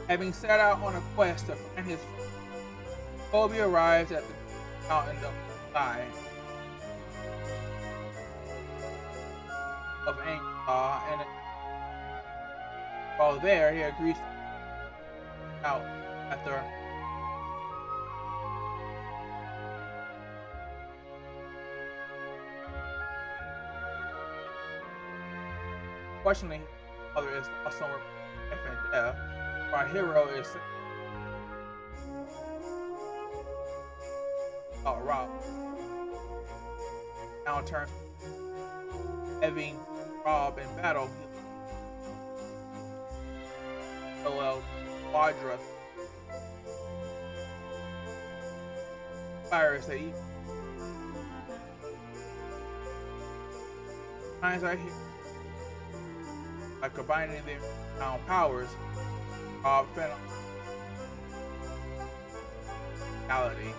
Having set out on a quest to find his friend, Kobe arrives at the mountain of the sky of Angkor, and while there, he agrees to out after. Fortunately, his father is also life and death. Our hero is Rob. Now turns having Rob in battle. Hello, Quadra fires that he finds out here by combining their powers. Rob fell reality.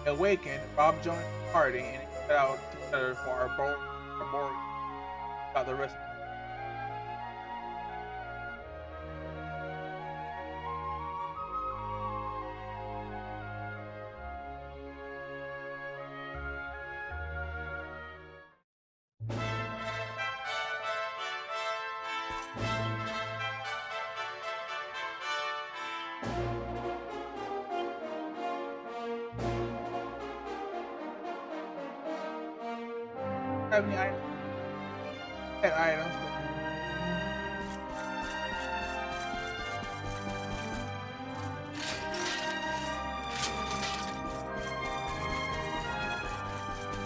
Awakened, Rob joins the party and set out together for our board about the rest. Have any items? Had items.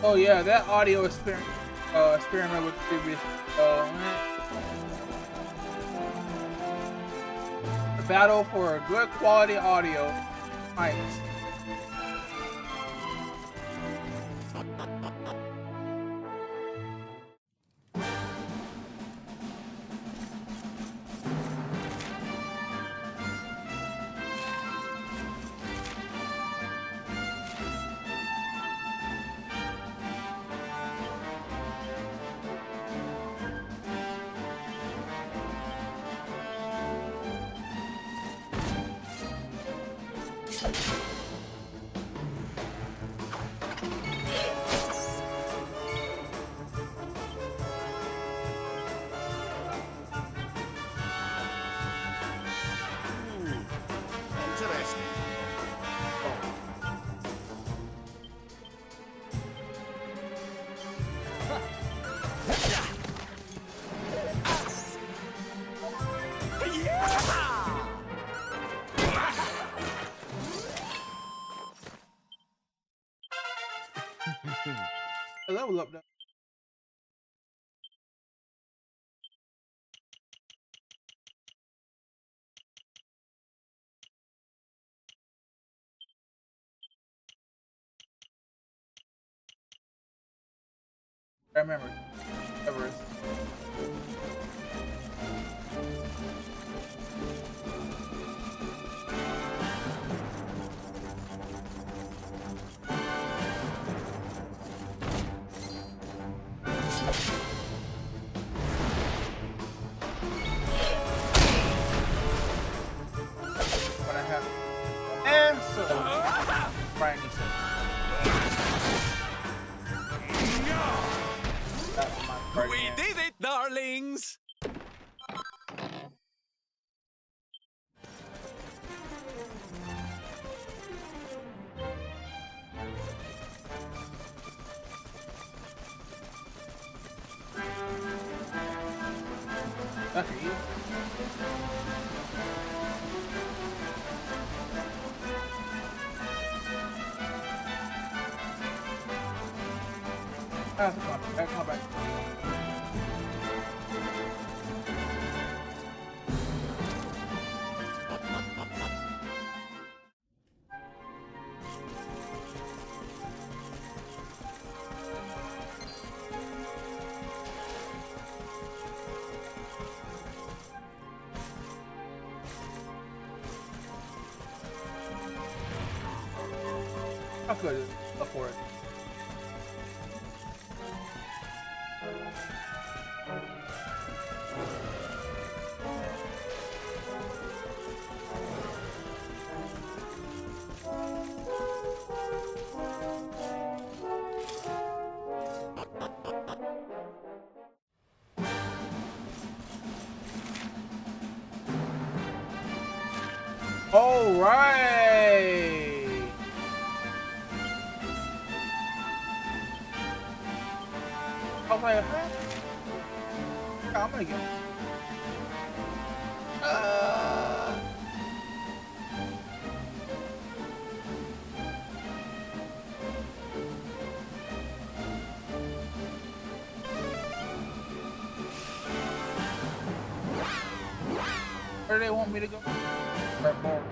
Oh yeah, that audio experiment with previous the battle for good quality audio mics. Interesting. A level up though. I remember. Everest. When I have answer. Brian needs that's my party We hand. did it, darlings! That's you. That's my back. I could afford it. All right. I was like, huh? Yeah, I'm gonna get. Uh, where do they want me to go? Right more.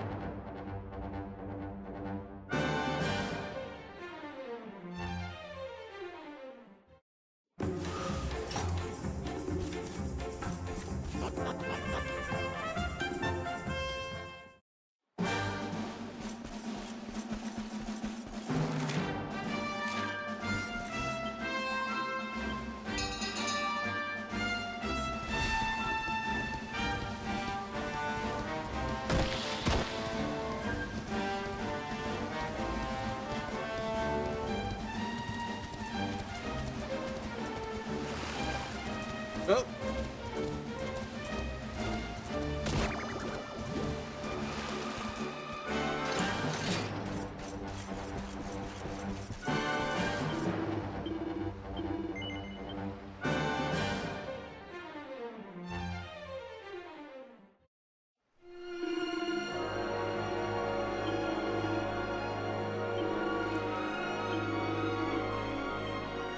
Oh.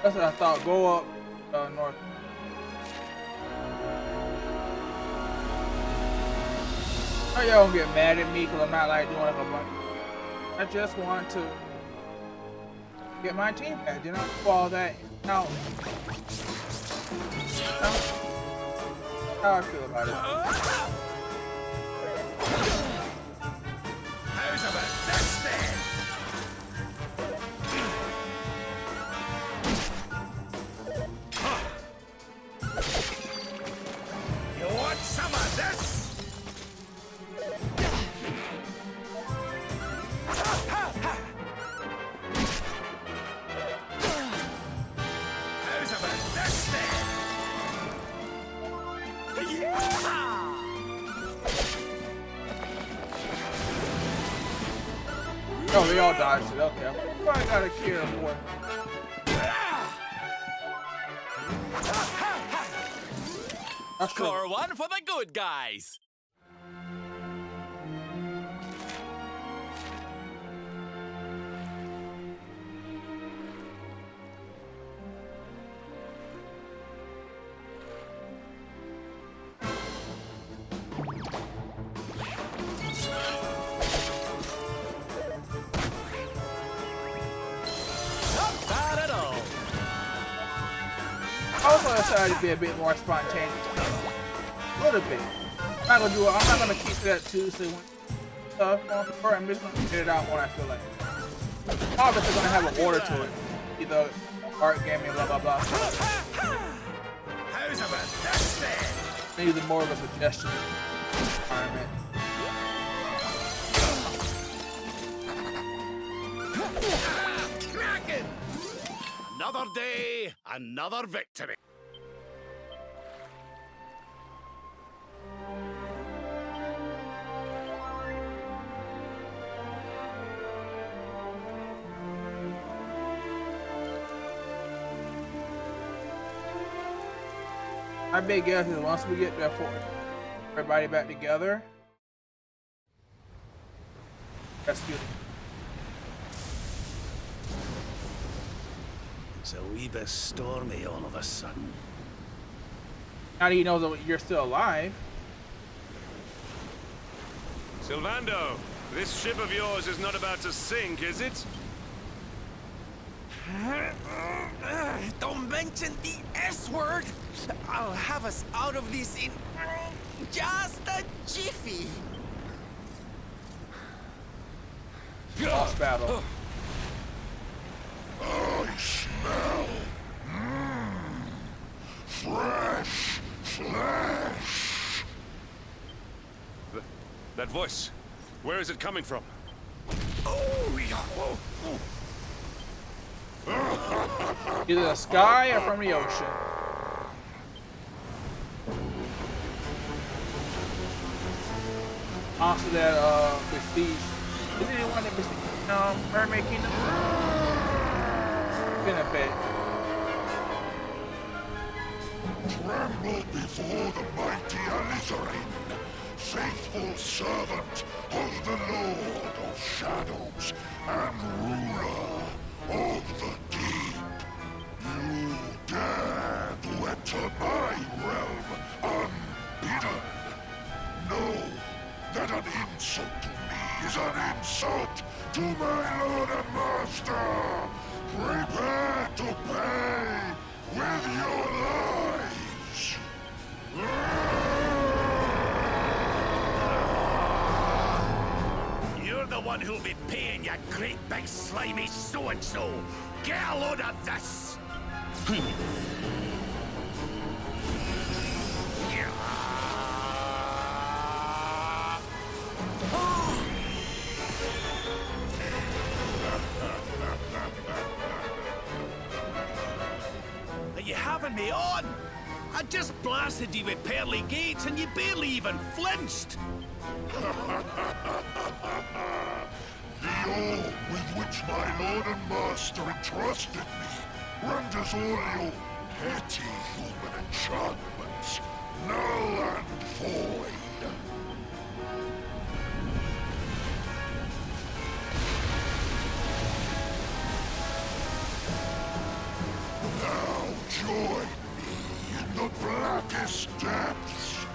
That's what I thought. Go up north. Oh, y'all gonna get mad at me because I'm not like doing like a bunch. I just want to get my team back. You know, do all that out. How I feel about it. How's about this then? You want some of this? How's about this then? Oh, they all died. So okay, I gotta cure one. Score one for the good guys. Not bad at all. I also decided to be a bit more spontaneous. A little bit. I'm not gonna do it. I'm not gonna keep that Tuesday when stuff or I'm just gonna get it out when I feel like it. Obviously gonna have an order to it. Either art, gaming, blah blah blah. How's about this then? Maybe more of a suggestion environment. Cracking! Another day, another victory. My big guess is once we get there for everybody back together, that's good. It's a wee bit stormy all of a sudden. Now that he knows that you're still alive. Sylvando, this ship of yours is not about to sink, is it? Don't mention the S word! I'll have us out of this in just a jiffy. Lost battle. I smell fresh flesh. That voice, where is it coming from? Oh, yeah. Either the sky or from the ocean. Also that Prestige. Is it the one that Prestige Mermaid Kingdom? Been a bit. Tremble before the mighty Alizarin, faithful servant of the Lord of Shadows and ruler of the deep. You dare to enter my realm unbidden. Know that an insult to me is an insult to my lord and master. Prepare to pay with your lives. You're the one who'll be paying, you great big slimy so-and-so. Get a load of this! Are you having me on? I just blasted you with pearly gates and you barely even flinched. The orb with which my lord and master entrusted me renders all your petty human enchantments null and void. Now join me in the blackest depths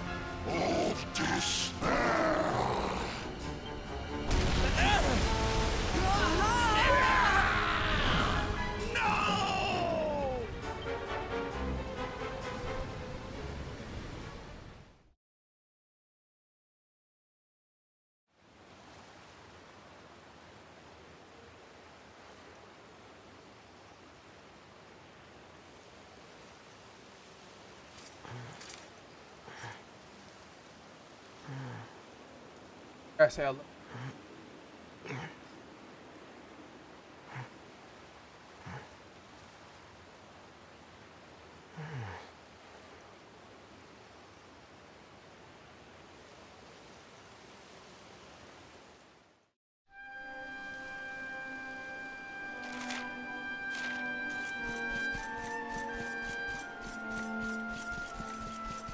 of despair. No! I say hello.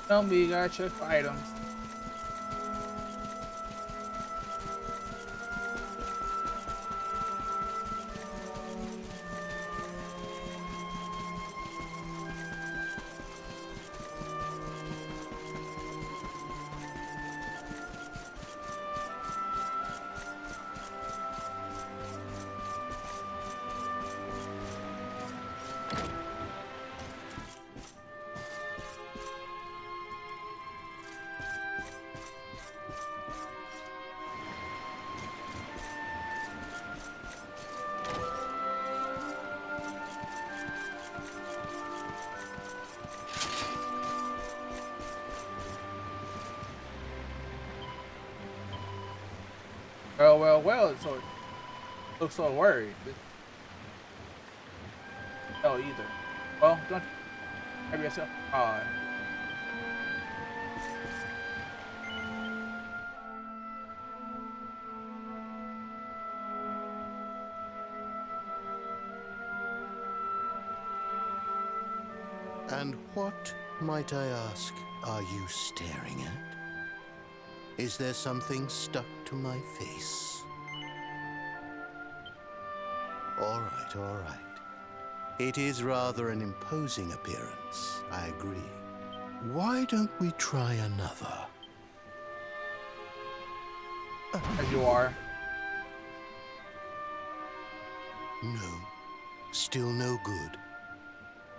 Tell me, you gotta check for items. Well, so it looks so worried. No, either. Well, don't have yourself. And what, might I ask, are you staring at? Is there something stuck to my face? All right, all right. It is rather an imposing appearance, I agree. Why don't we try another? As you are. No, still no good.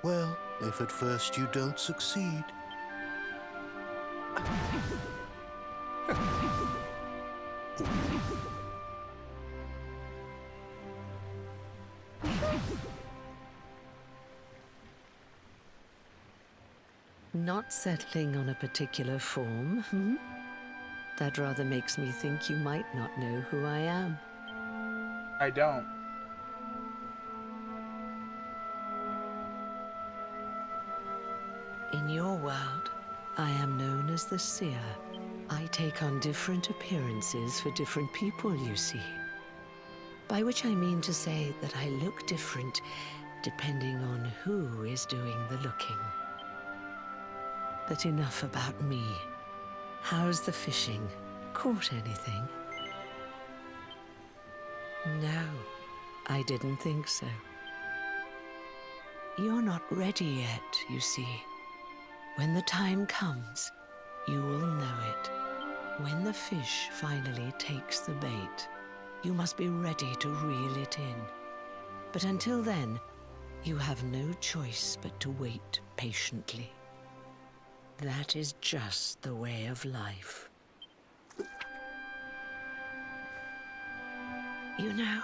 Well, if at first you don't succeed. Not settling on a particular form, hmm? That rather makes me think you might not know who I am. I don't. In your world, I am known as the Seer. I take on different appearances for different people, you see. By which I mean to say that I look different depending on who is doing the looking. But enough about me. How's the fishing? Caught anything? No, I didn't think so. You're not ready yet, you see. When the time comes, you will know it. When the fish finally takes the bait, you must be ready to reel it in. But until then, you have no choice but to wait patiently. That is just the way of life. You know,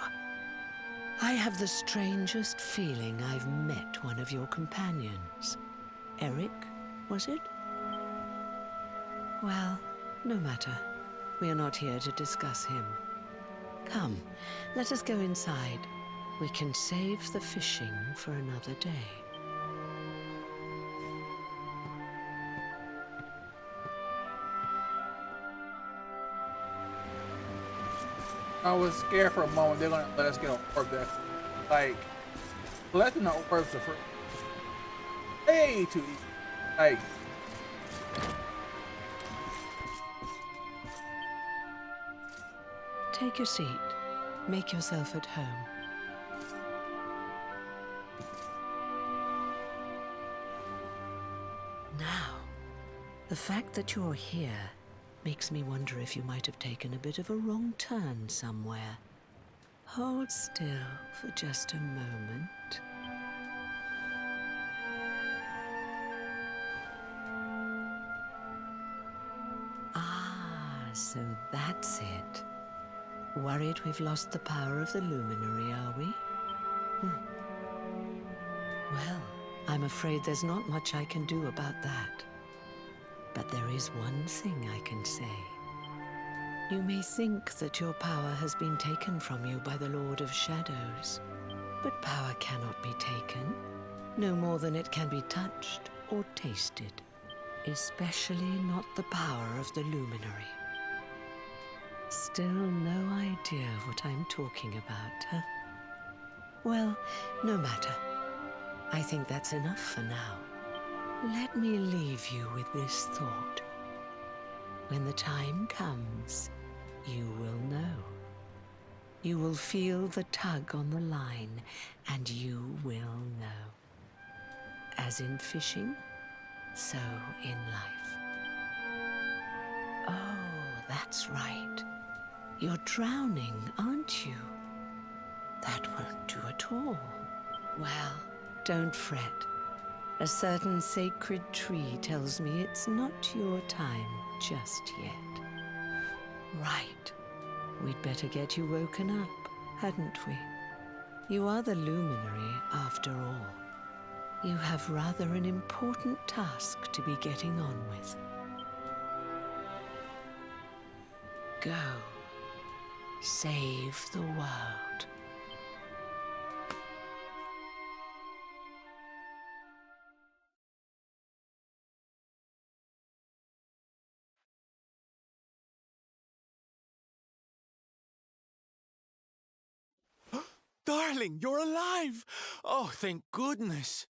I have the strangest feeling I've met one of your companions. Eric, was it? Well, no matter. We are not here to discuss him. Come, let us go inside. We can save the fishing for another day. I was scared for a moment they're gonna let us get an orb there. Like, collecting the orbs are for way too easy. Like, Take your seat. Make yourself at home. Now, the fact that you're here makes me wonder if you might have taken a bit of a wrong turn somewhere. Hold still for just a moment. Ah, so that's it. Worried we've lost the power of the luminary, are we? Well, I'm afraid there's not much I can do about that. But there is one thing I can say. You may think that your power has been taken from you by the Lord of Shadows, but power cannot be taken, no more than it can be touched or tasted, especially not the power of the luminary. Still no idea what I'm talking about, huh? Well, no matter. I think that's enough for now. Let me leave you with this thought. When the time comes, you will know. You will feel the tug on the line, and you will know. As in fishing, so in life. Oh, that's right. You're drowning, aren't you? That won't do at all. Well, don't fret. A certain sacred tree tells me it's not your time just yet. Right. We'd better get you woken up, hadn't we? You are the luminary, after all. You have rather an important task to be getting on with. Go. Save the world. Darling, you're alive! Oh, thank goodness.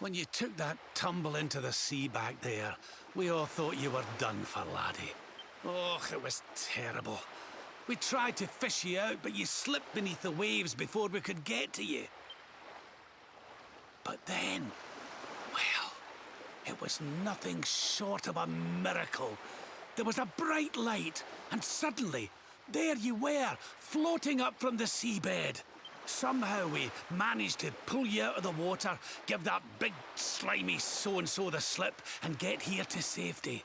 When you took that tumble into the sea back there, we all thought you were done for, laddie. Oh, it was terrible. We tried to fish you out, but you slipped beneath the waves before we could get to you. But then, well, it was nothing short of a miracle. There was a bright light, and suddenly, there you were, floating up from the seabed. Somehow we managed to pull you out of the water, give that big slimy so-and-so the slip, and get here to safety.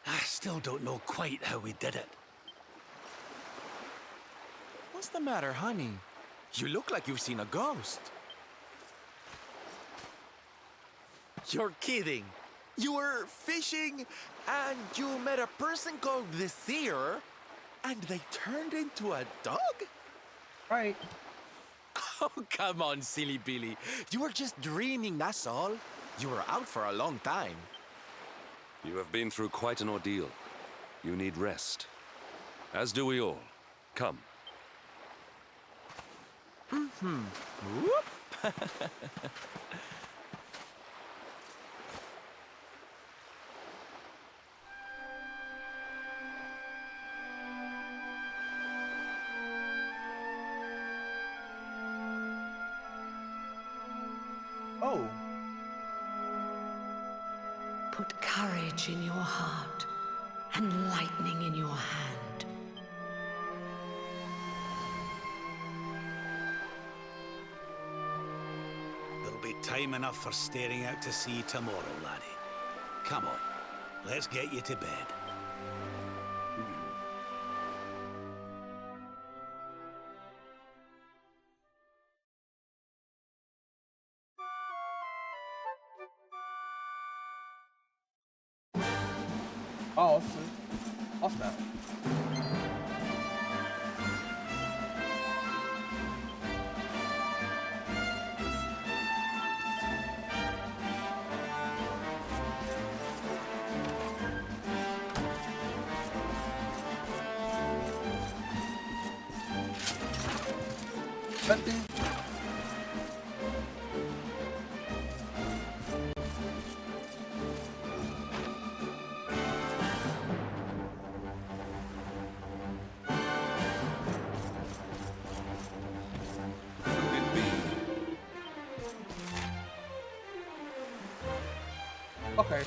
I still don't know quite how we did it. What's the matter, honey? You look like you've seen a ghost. You're kidding. You were fishing and you met a person called the Seer and they turned into a dog? right. Oh, come on, silly Billy. You were just dreaming, that's all. You were out for a long time. You have been through quite an ordeal. You need rest. As do we all. Come. Whoop. Oh. Put courage in your heart and lightning in your hand. There'll be time enough for staring out to sea tomorrow, laddie. Come on, let's get you to bed. Oh, see. I'll snap. Nothing. Could it be? Okay.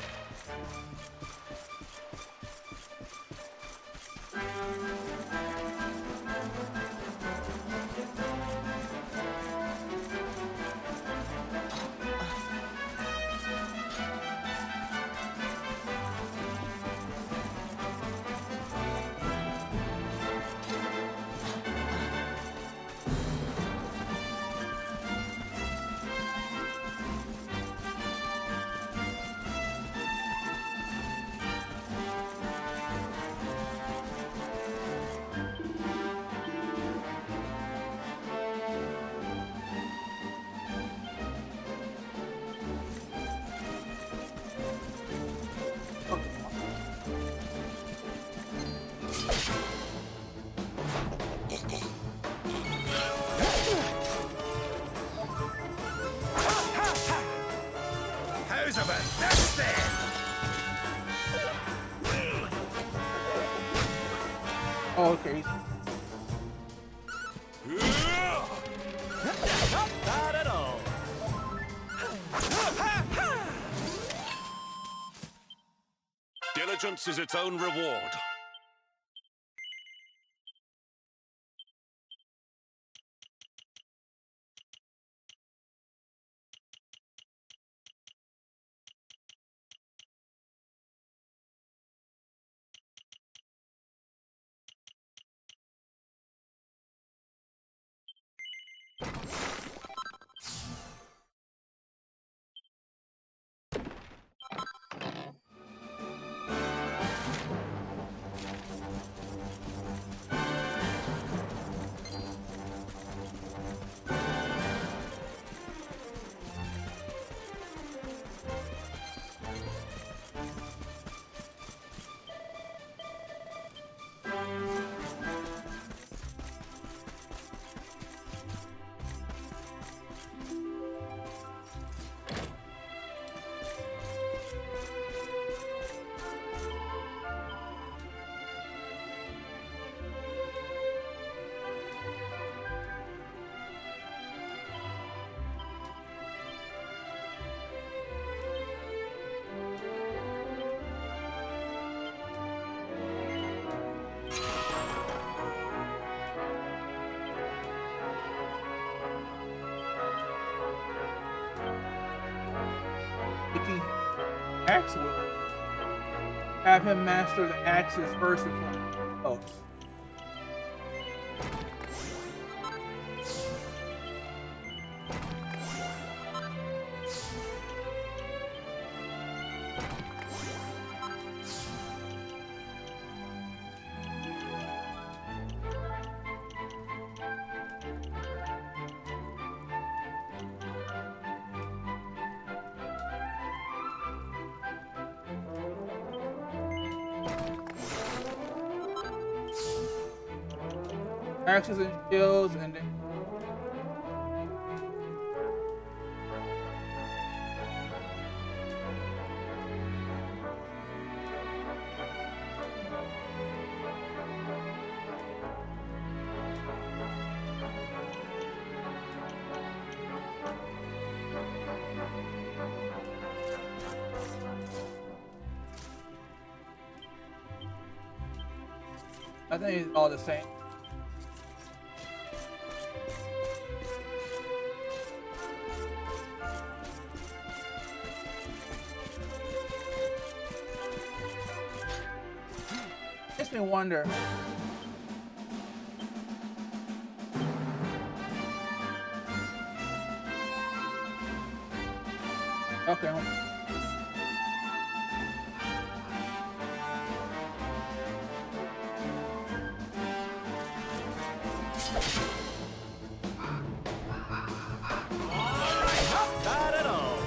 How's about this then? Oh, okay. Not bad at all. Diligence is its own reward. Icky axe will have him master the axes first before else. Axes and shields, and then I think it's all the same. Makes me wonder. Okay. Not at all.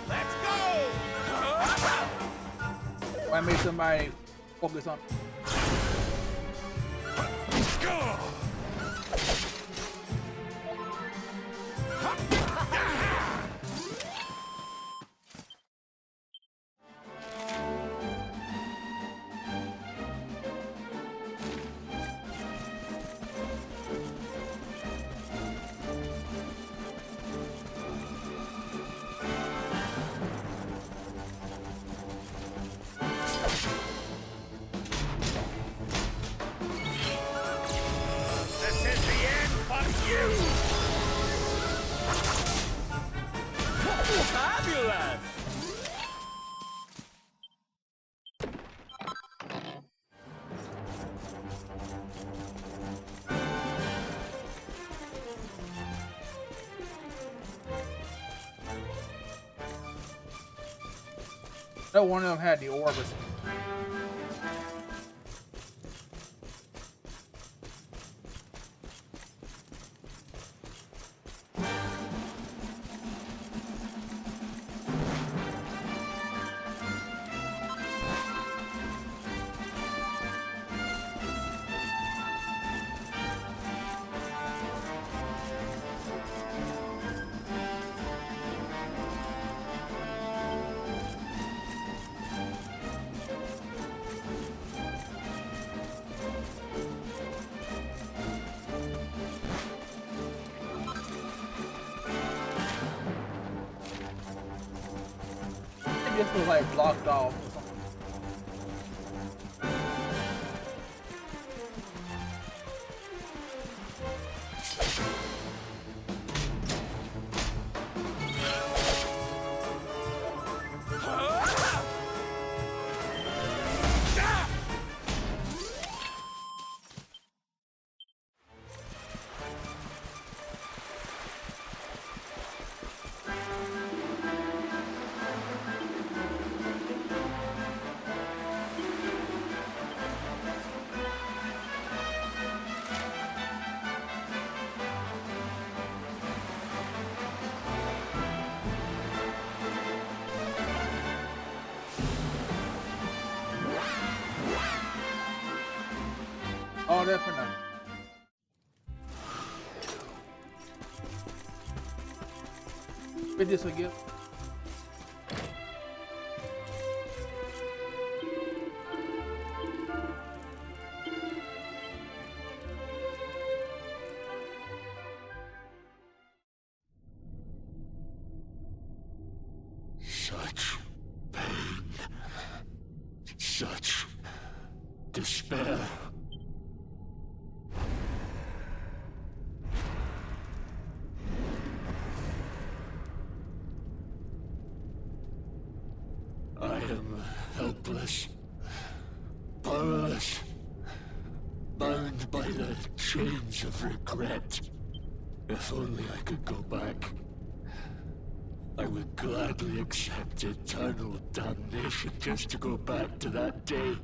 Let's go! Why make somebody focus on? This is the end for you! Fabulous! No one of them had the orb or something. It just was like blocked off or something. All that for nothing. But this will give. Such pain. Such despair. I am helpless, powerless, bound by the chains of regret. If only I could go back, I would gladly accept eternal damnation just to go back to that day.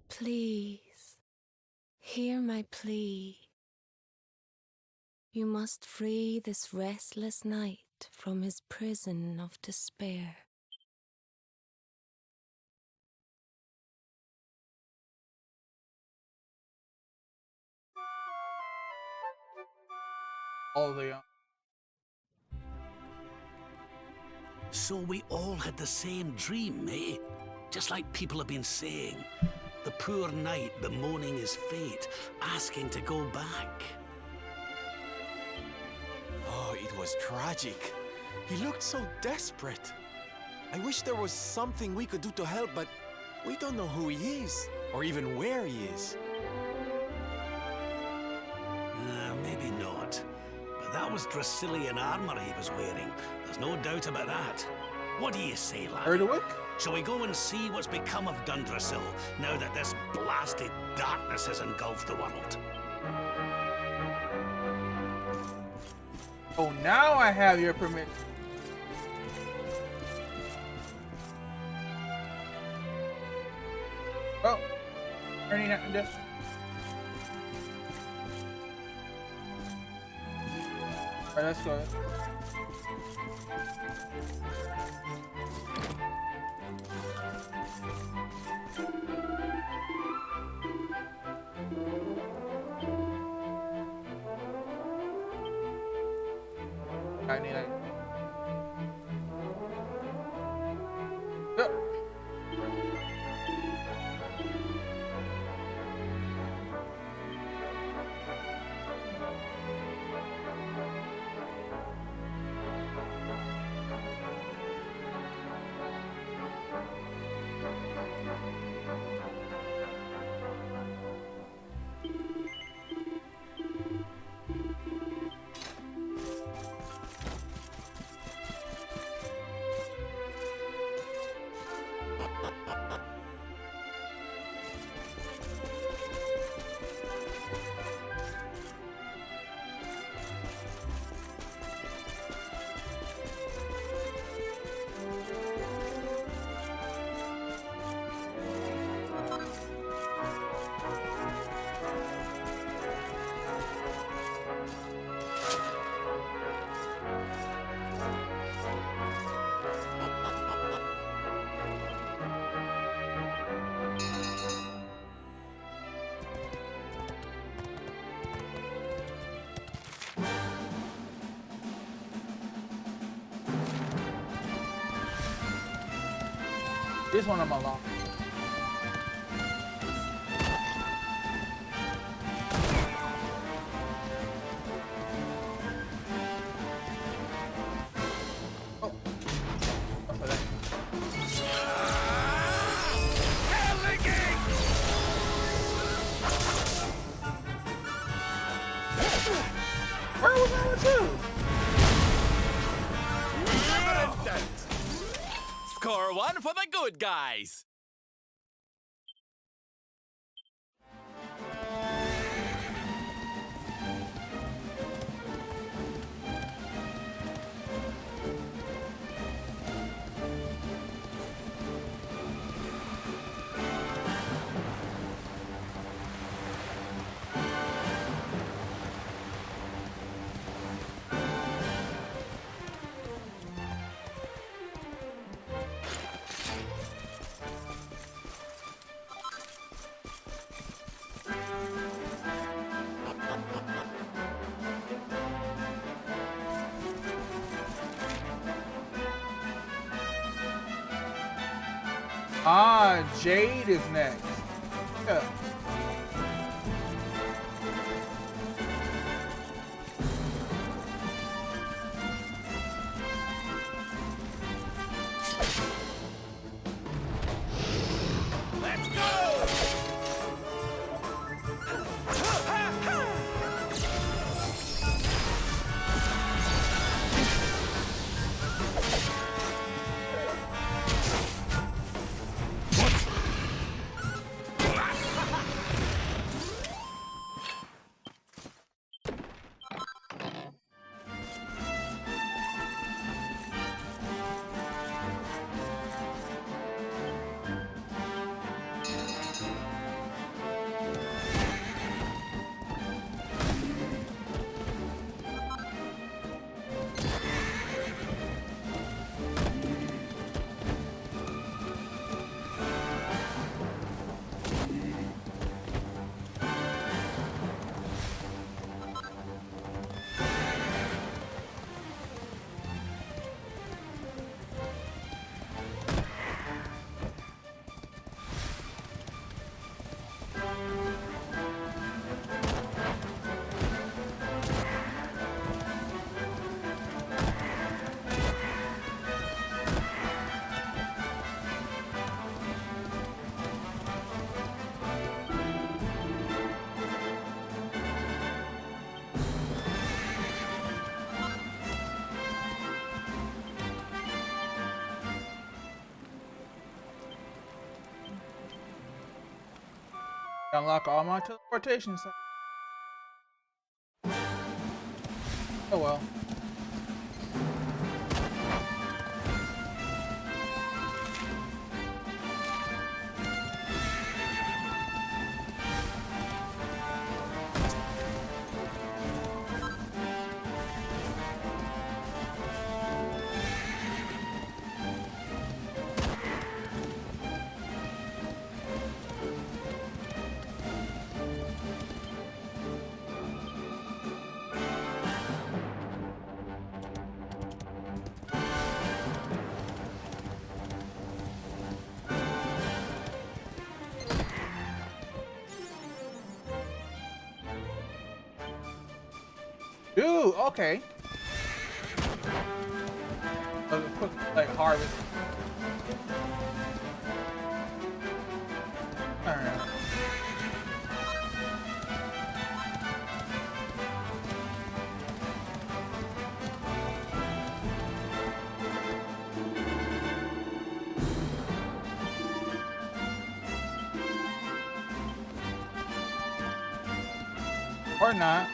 Please, hear my plea. You must free this restless knight from his prison of despair. All the So we all had the same dream, eh? Just like people have been saying. The poor knight bemoaning his fate, asking to go back. Oh, it was tragic. He looked so desperate. I wish there was something we could do to help, but we don't know who he is, or even where he is. Maybe not. But that was Dracilian armor he was wearing. There's no doubt about that. What do you say, lad? Erdowick? Shall we go and see what's become of Dundrasil, now that this blasted darkness has engulfed the world? Oh, now I have your permission. Oh, turning that this. Alright, let's go. I need it. Yep. This one I'm unlocked. Oh. What's that? Where was I with you? Score one for the good guys. Ah, Jade is next. Yeah. Let's go! Unlock all my teleportation sites. Oh well. Dude, okay. A quick, like, harvest. Alright. Or not.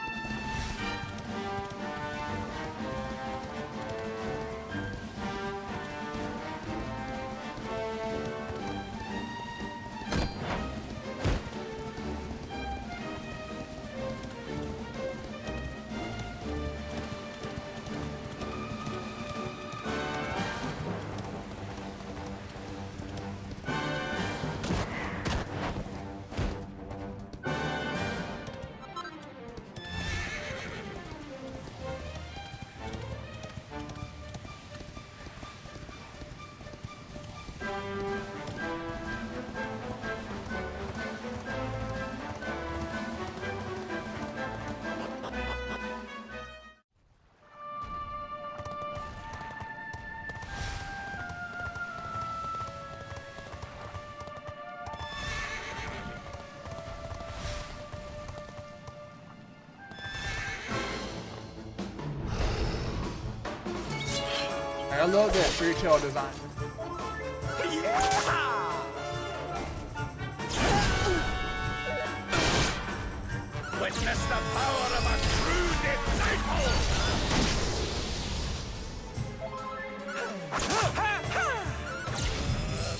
I love that free tail design. Witness the power of a true disciple!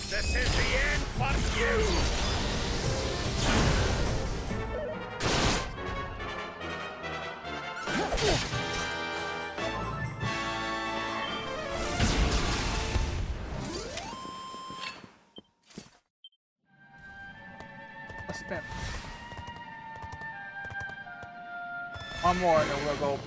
This is the end for you! Let's spin. One more and then we'll go.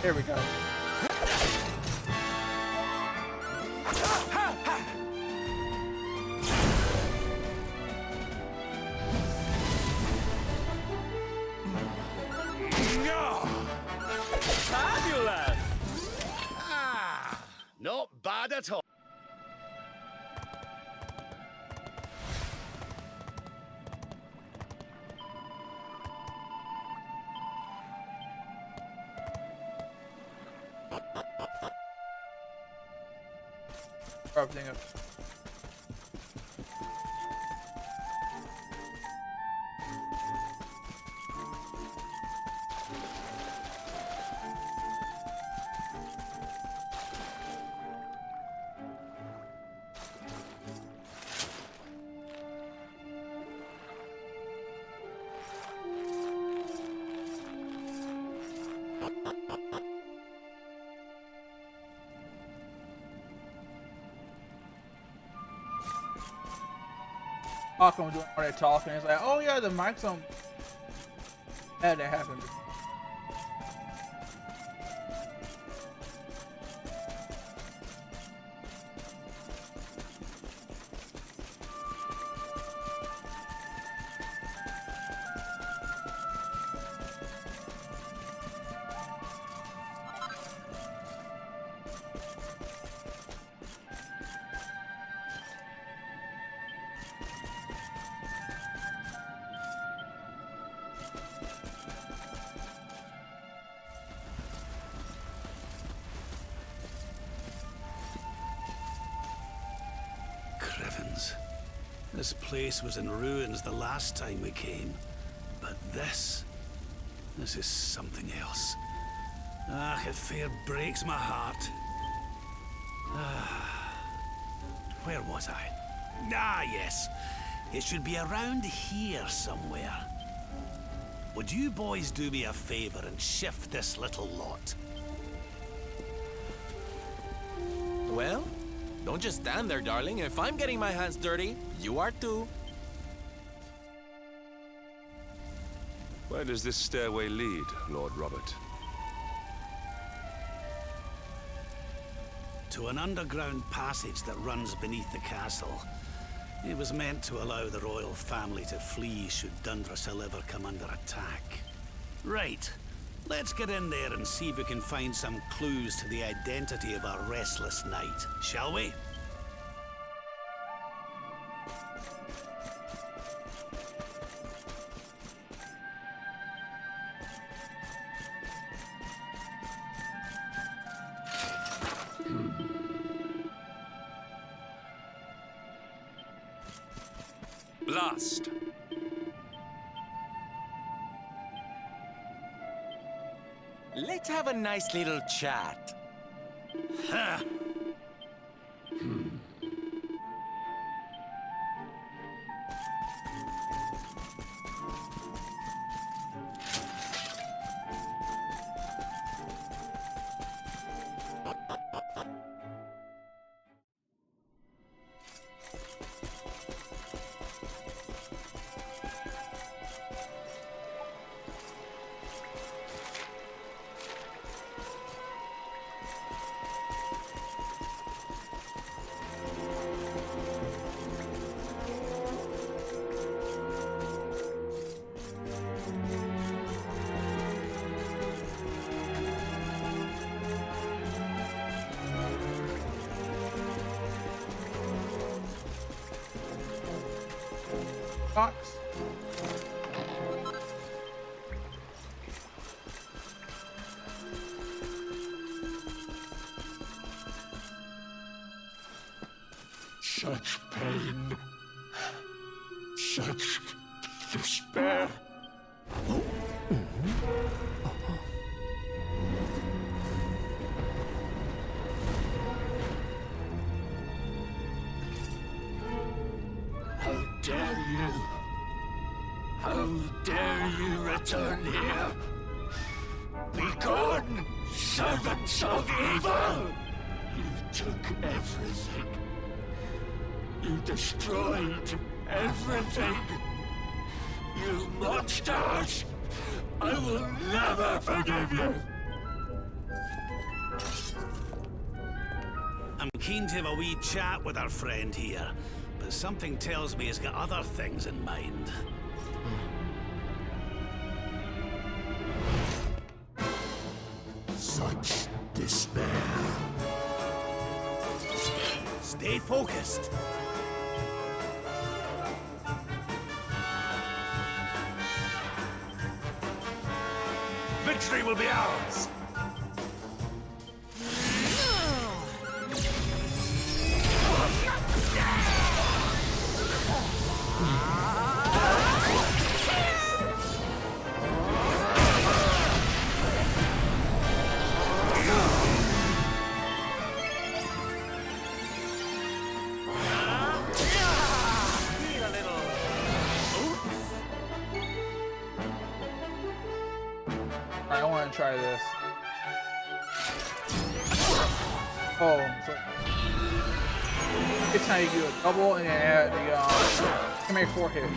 Here we go. Fabulous! Not bad at all. Everything up. Malcolm doing all that talking. It's like, oh yeah, the mic's on. Had that happen before. This place was in ruins the last time we came. But this is something else. Ah, it fair breaks my heart. Where was I? Ah, yes. It should be around here somewhere. Would you boys do me a favor and shift this little lot? Well, don't just stand there, darling. If I'm getting my hands dirty, you are too. Where does this stairway lead, Lord Robert? To an underground passage that runs beneath the castle. It was meant to allow the royal family to flee should Dundrasil ever come under attack. Right. Let's get in there and see if we can find some clues to the identity of our restless knight, shall we? Blast! Let's have a nice little chat. Ha! Box. Such pain. Such despair. How dare you? How dare you return here? Begone, servants of evil! You took everything. You destroyed everything. You monsters! I will never forgive you! I'm keen to have a wee chat with our friend here, but something tells me he's got other things in mind. Such despair. Stay focused. Victory will be ours. Alright, I want to try this. Oh, so it's how you do a double and then add the can make 4 hits.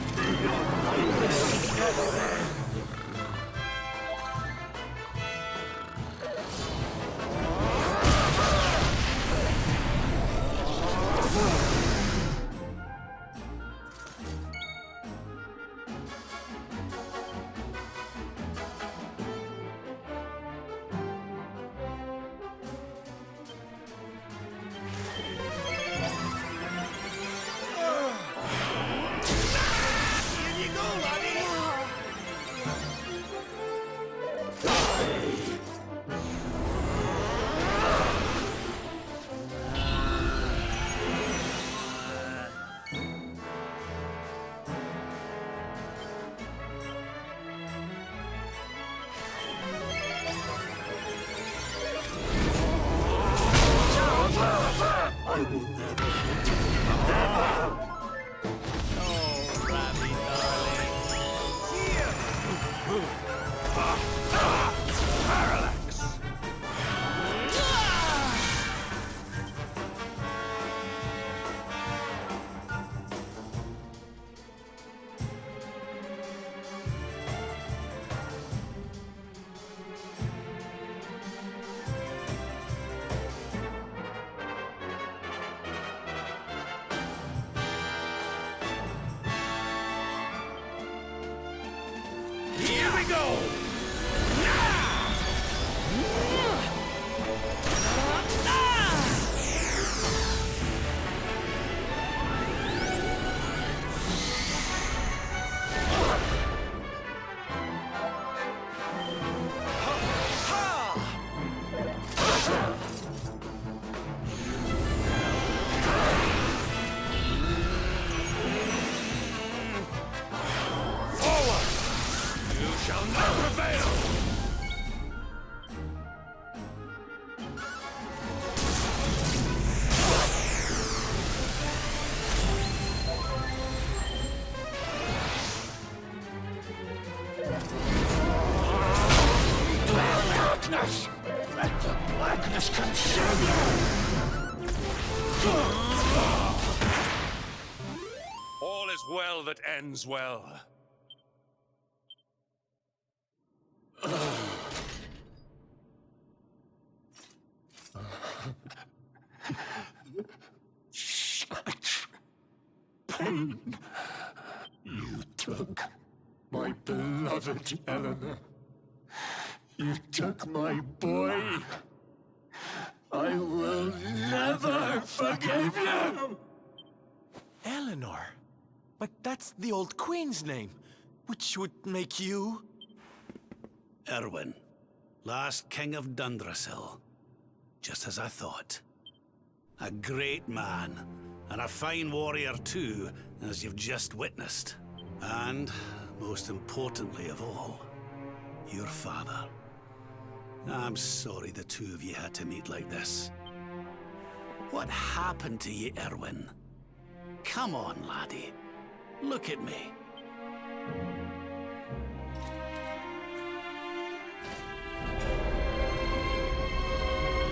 I go! Shall not prevail! Darkness! Let the blackness consume you! All is well that ends well. Such pain. You took my beloved Eleanor. You took my boy. I will never forgive you! Eleanor? But that's the old queen's name, which would make you... Erwin, last king of Dundrasil. Just as I thought. A great man, and a fine warrior too, as you've just witnessed. And, most importantly of all, your father. I'm sorry the two of you had to meet like this. What happened to you, Erwin? Come on, laddie. Look at me.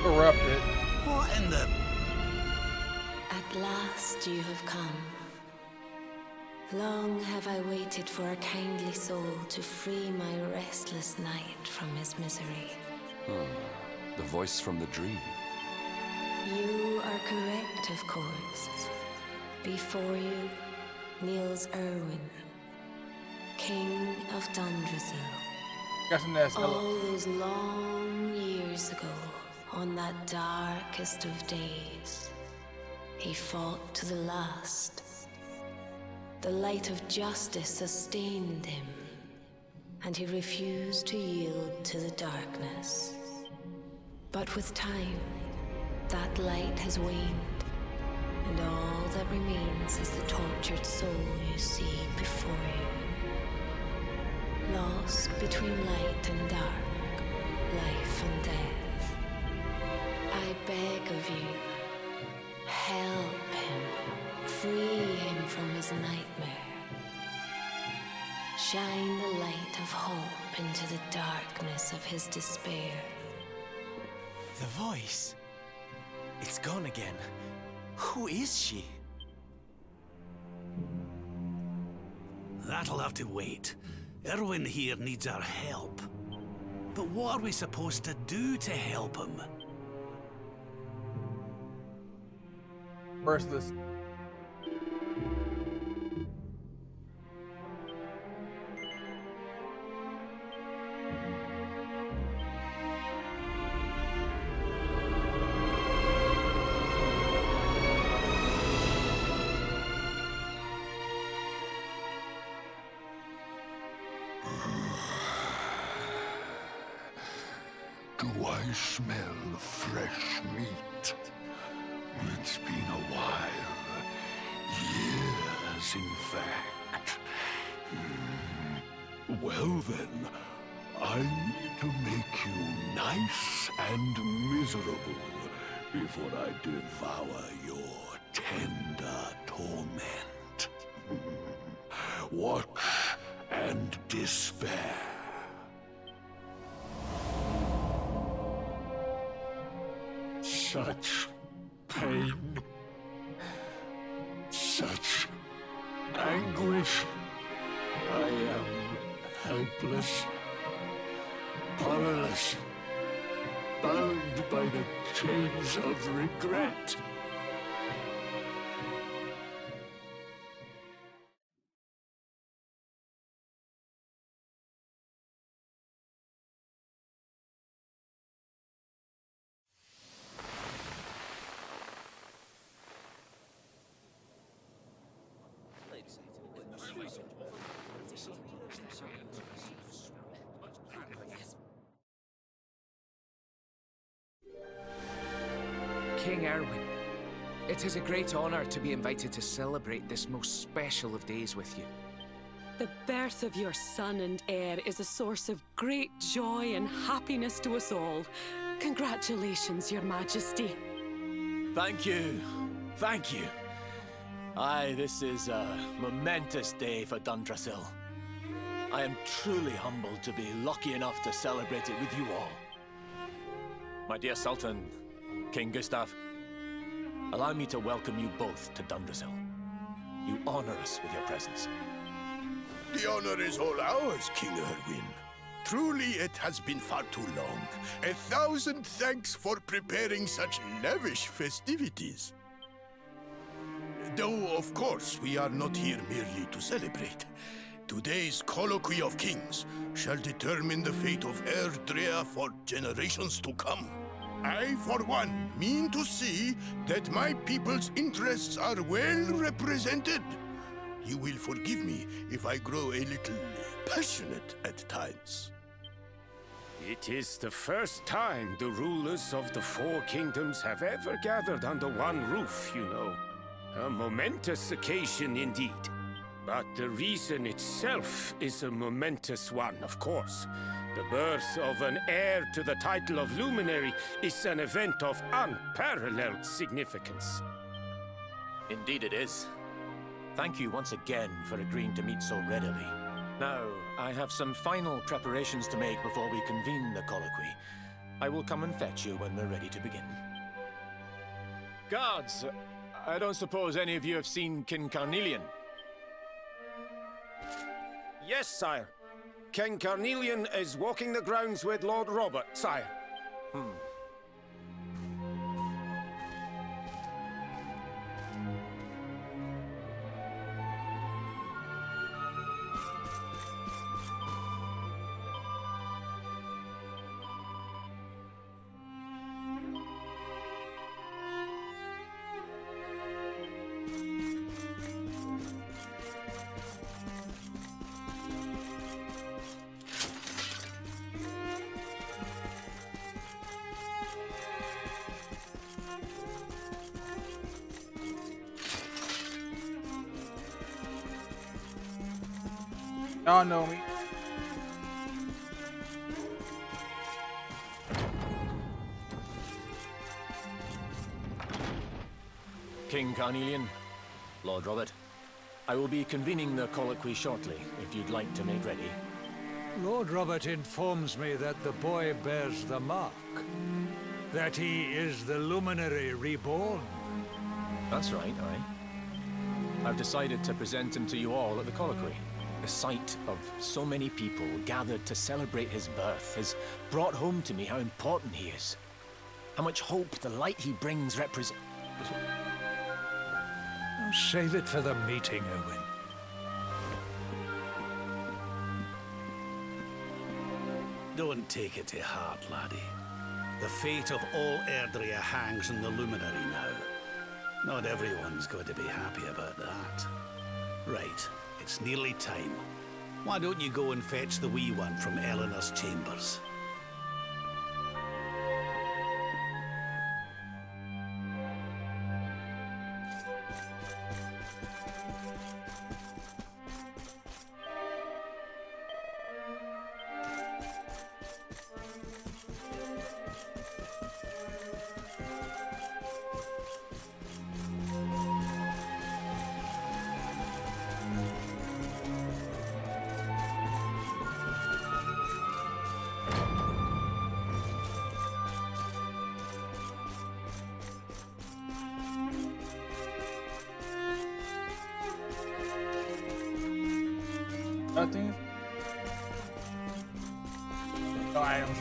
Corrupted. What in the... At last you have come. Long have I waited for a kindly soul to free my restless night from his misery. The voice from the dream. You are correct, of course. Before you kneels Erwin, King of Dundrasil. Guessing that's All those long years ago, on that darkest of days, he fought to the last. The light of justice sustained him, and he refused to yield to the darkness. But with time, that light has waned, and all that remains is the tortured soul you see before you. Lost between light and dark, life and death. I beg of you, help him, free him from his nightmare. Shine the light of hope into the darkness of his despair. The voice. It's gone again. Who is she? That'll have to wait. Erwin here needs our help. But what are we supposed to do to help him? Merciless. Do I smell fresh meat? It's been a while. Years, in fact. Well then, I need to make you nice and miserable before I devour your tender torment. Watch and despair. Such pain, such anguish. I am helpless, powerless, bound by the chains of regret. King Erwin. It is a great honor to be invited to celebrate this most special of days with you. The birth of your son and heir is a source of great joy and happiness to us all. Congratulations, Your Majesty. Thank you. Thank you. Aye, this is a momentous day for Dundrasil. I am truly humbled to be lucky enough to celebrate it with you all. My dear Sultan, King Gustav, allow me to welcome you both to Dundrasil. You honor us with your presence. The honor is all ours, King Erwin. Truly, it has been far too long. 1,000 thanks for preparing such lavish festivities. Though, of course, we are not here merely to celebrate. Today's Colloquy of Kings shall determine the fate of Erdrea for generations to come. I, for one, mean to see that my people's interests are well represented. You will forgive me if I grow a little passionate at times. It is the first time the rulers of the Four Kingdoms have ever gathered under one roof, you know. A momentous occasion indeed. But the reason itself is a momentous one, of course. The birth of an heir to the title of Luminary is an event of unparalleled significance. Indeed it is. Thank you once again for agreeing to meet so readily. Now, I have some final preparations to make before we convene the colloquy. I will come and fetch you when we're ready to begin. Guards, I don't suppose any of you have seen King Carnelian? Yes, sire. King Carnelian is walking the grounds with Lord Robert, sire. Y'all know me. King Carnelian, Lord Robert, I will be convening the colloquy shortly, if you'd like to make ready. Lord Robert informs me that the boy bears the mark. That he is the Luminary reborn. That's right, aye. I've decided to present him to you all at the colloquy. The sight of so many people gathered to celebrate his birth has brought home to me how important he is. How much hope the light he brings represents. Save it for the meeting, Owen. Don't take it to heart, laddie. The fate of all Erdrea hangs in the Luminary now. Not everyone's going to be happy about that. Right. It's nearly time. Why don't you go and fetch the wee one from Eleanor's chambers? Nothing. No items.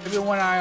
Maybe when I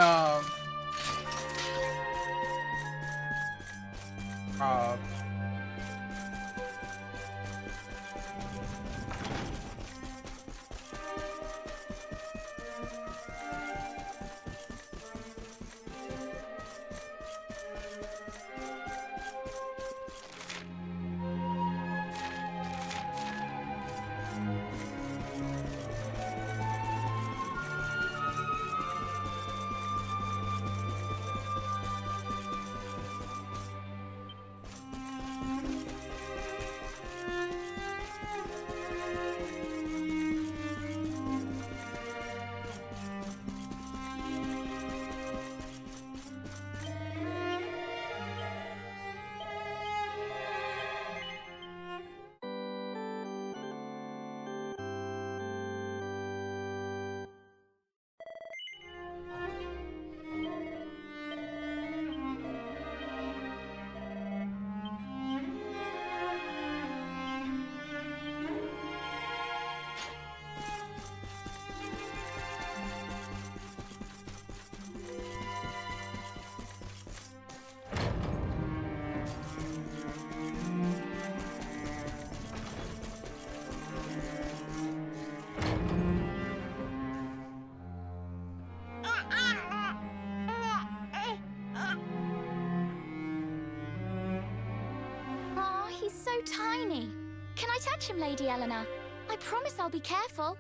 He's so tiny. Can I touch him, Lady Eleanor? I promise I'll be careful.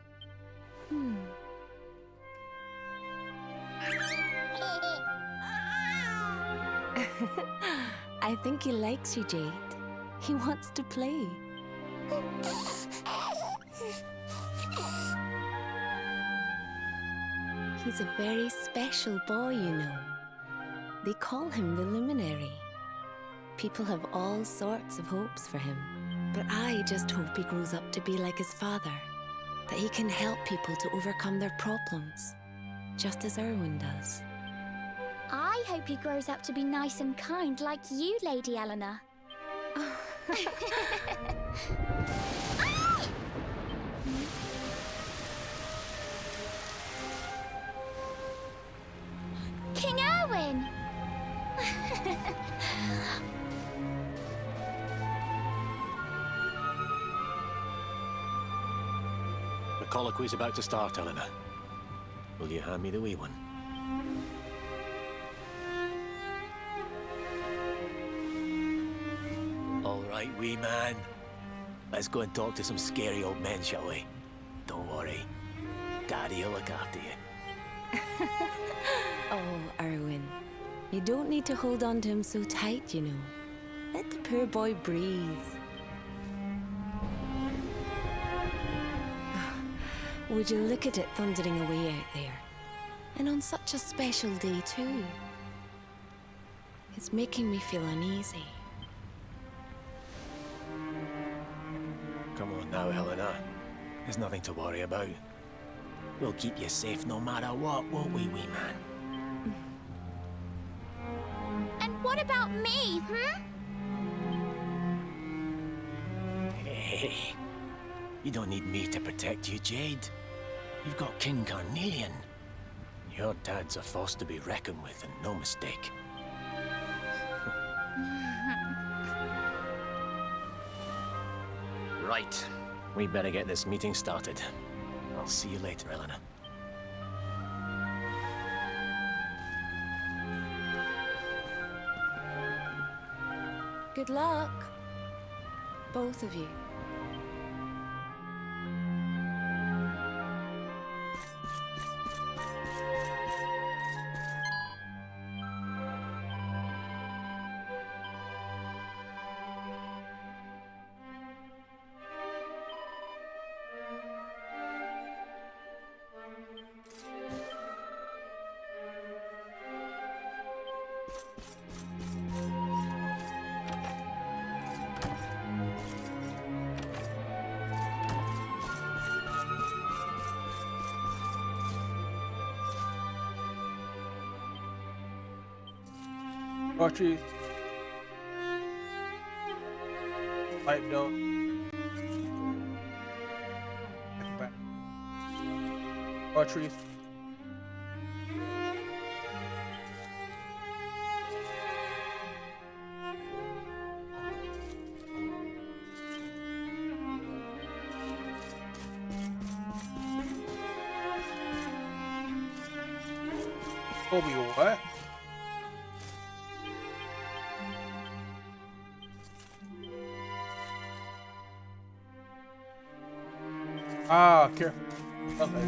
I think he likes you, Jade. He wants to play. He's a very special boy, you know. They call him the Luminary. People have all sorts of hopes for him. But I just hope he grows up to be like his father. That he can help people to overcome their problems. Just as Erwin does. I hope he grows up to be nice and kind like you, Lady Eleanor. King Erwin! The colloquy's about to start, Eleanor. Will you hand me the wee one? All right, wee man. Let's go and talk to some scary old men, shall we? Don't worry. Daddy'll look after you. Oh, Erwin. You don't need to hold on to him so tight, you know. Let the poor boy breathe. Would you look at it thundering away out there? And on such a special day, too. It's making me feel uneasy. Come on now, Eleanor. There's nothing to worry about. We'll keep you safe no matter what, won't we, wee man? And what about me, hmm? Hey, you don't need me to protect you, Jade. You've got King Carnelian. Your dad's a force to be reckoned with, and no mistake. Right. We better get this meeting started. I'll see you later, Eleanor. Good luck. Both of you. Archie. Light dope. Archery. Kobe, what? Ah, careful. Okay.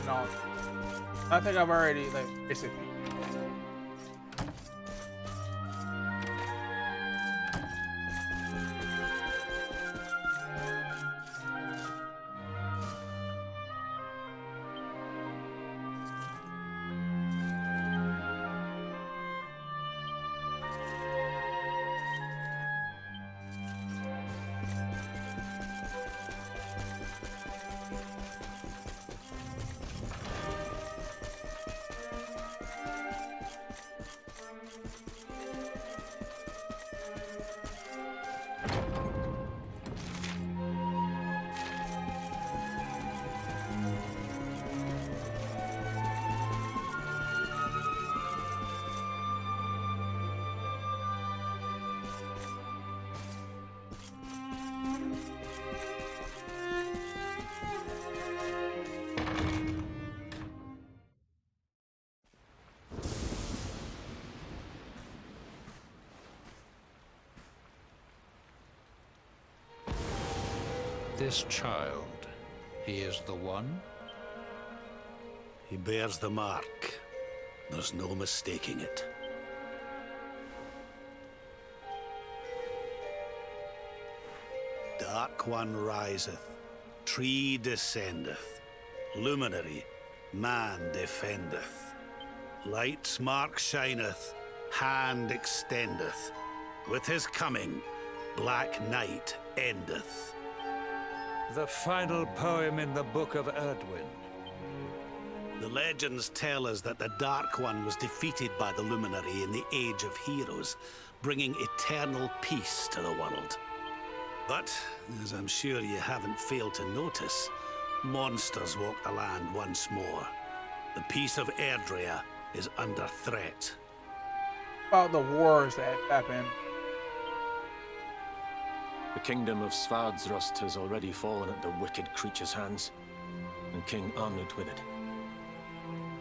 No, I think I've already like basically. This child, he is the one? He bears the mark. There's no mistaking it. Dark One riseth, tree descendeth, luminary, man defendeth. Light's mark shineth, hand extendeth. With his coming, black night endeth. The final poem in the Book of Erdwin. The legends tell us that the Dark One was defeated by the Luminary in the Age of Heroes, bringing eternal peace to the world. But, as I'm sure you haven't failed to notice, monsters walk the land once more. The peace of Erdrea is under threat. About the wars that happened. The kingdom of Svardrust has already fallen at the wicked creature's hands, and King Arnut with it.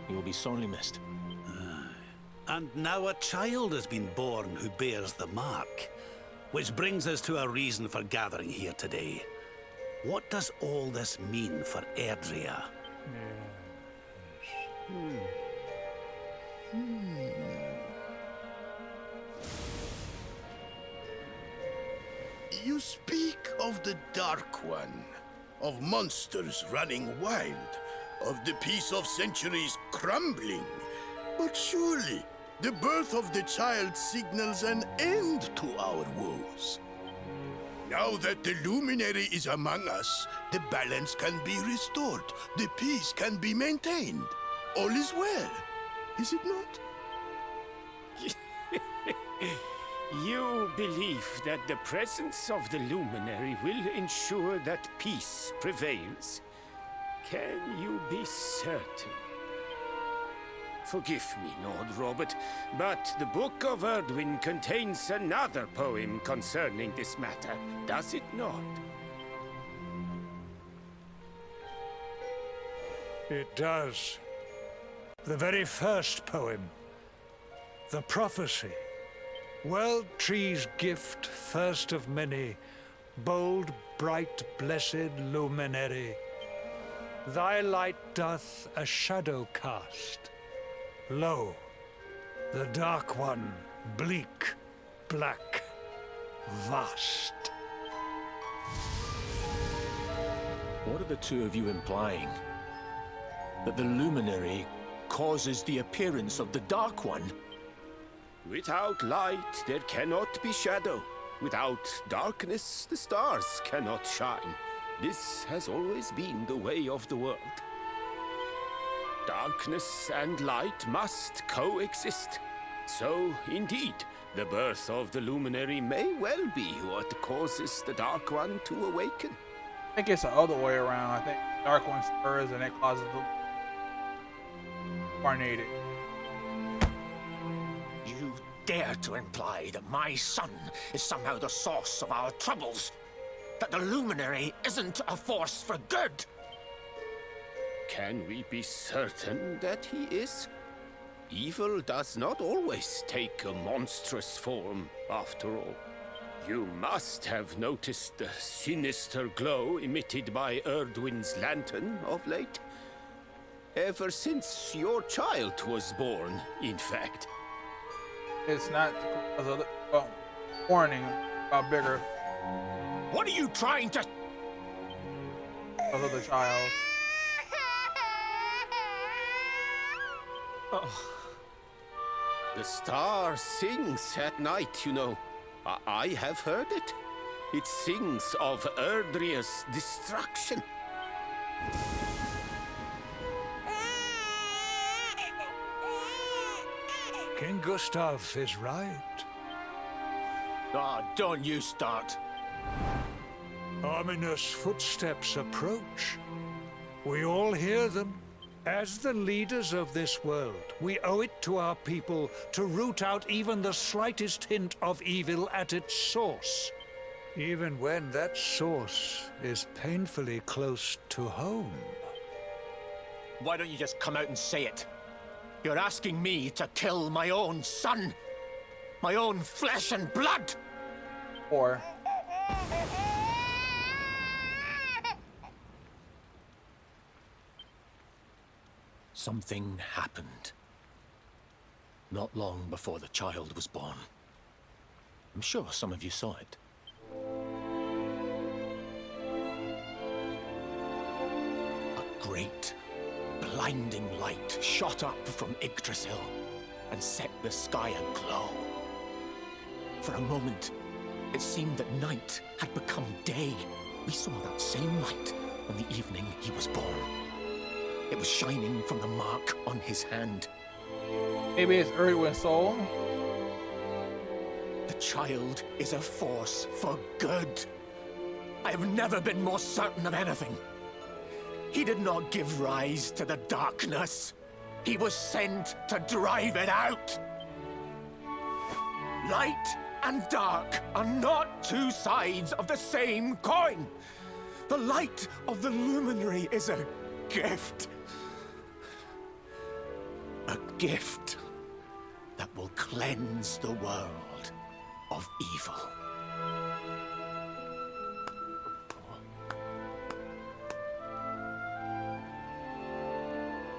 He will be sorely missed. And now a child has been born who bears the mark, which brings us to a reason for gathering here today. What does all this mean for Erdrea? You speak of the Dark One, of monsters running wild, of the peace of centuries crumbling. But surely, the birth of the child signals an end to our woes. Now that the Luminary is among us, the balance can be restored, the peace can be maintained. All is well, is it not? You believe that the presence of the Luminary will ensure that peace prevails? Can you be certain? Forgive me, Lord Robert, but the Book of Erdwin contains another poem concerning this matter, does it not? It does. The very first poem. The prophecy. World tree's gift, first of many, bold, bright, blessed luminary. Thy light doth a shadow cast. Lo, the Dark One, bleak, black, vast. What are the two of you implying? That the Luminary causes the appearance of the Dark One? Without light, there cannot be shadow. Without darkness, the stars cannot shine. This has always been the way of the world. Darkness and light must coexist. So, indeed, the birth of the Luminary may well be what causes the Dark One to awaken. I think it's the other way around. I think Dark One stirs and it causes the incarnated. You dare to imply that my son is somehow the source of our troubles? That the Luminary isn't a force for good? Can we be certain that he is? Evil does not always take a monstrous form, after all. You must have noticed the sinister glow emitted by Erdwin's lantern of late. Ever since your child was born, in fact. It's not because of the warning about bigger. What are you trying to... Because of the child. Oh. The star sings at night, you know. I have heard it. It sings of Erdria's destruction. King Gustav is right. Ah, don't you start. Ominous footsteps approach. We all hear them. As the leaders of this world, we owe it to our people to root out even the slightest hint of evil at its source. Even when that source is painfully close to home. Why don't you just come out and say it? You're asking me to kill my own son. My own flesh and blood. Or... Something happened. Not long before the child was born. I'm sure some of you saw it. A great, blinding light shot up from Yggdrasil and set the sky aglow. For a moment, it seemed that night had become day. We saw that same light on the evening he was born. It was shining from the mark on his hand. Maybe it's Erdwin's soul. The child is a force for good. I have never been more certain of anything. He did not give rise to the darkness. He was sent to drive it out. Light and dark are not two sides of the same coin. The light of the Luminary is a gift. A gift that will cleanse the world of evil.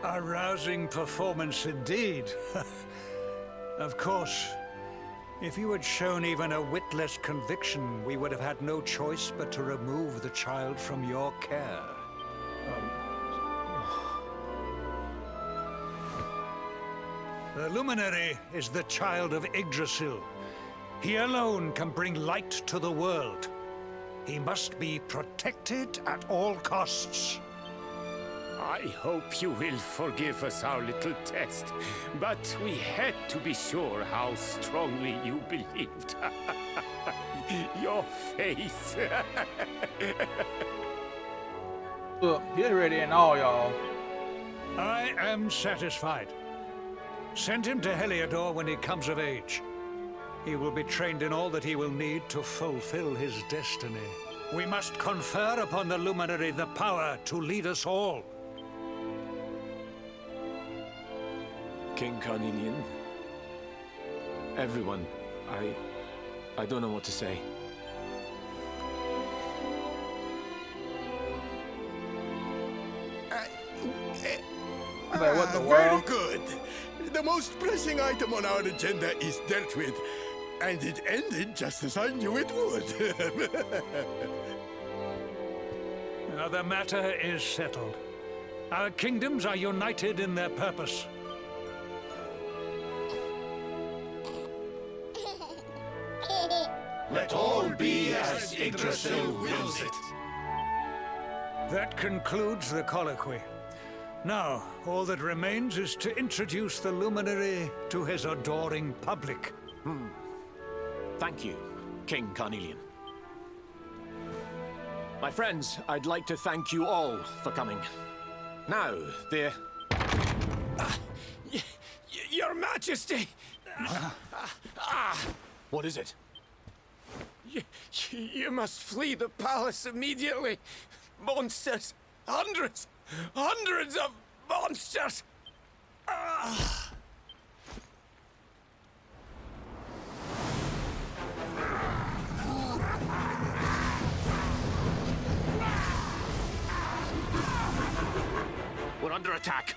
A rousing performance indeed. Of course, if you had shown even a whit less conviction, we would have had no choice but to remove the child from your care. The Luminary is the child of Yggdrasil. He alone can bring light to the world. He must be protected at all costs. I hope you will forgive us our little test, but we had to be sure how strongly you believed. Your face. Look, he's ready and all, y'all. I am satisfied. Send him to Heliodor when he comes of age. He will be trained in all that he will need to fulfill his destiny. We must confer upon the Luminary the power to lead us all. King Carnelian, everyone, I don't know what to say. What the Very world? good. The most pressing item on our agenda is dealt with, and it ended just as I knew it would. Now the matter is settled. Our kingdoms are united in their purpose. Let all be as Yggdrasil wills it. That concludes the colloquy. Now, all that remains is to introduce the luminary to his adoring public. Thank you, King Carnelian. My friends, I'd like to thank you all for coming. Now, Your Majesty! What is it? You must flee the palace immediately. Monsters! Hundreds of monsters! We're under attack.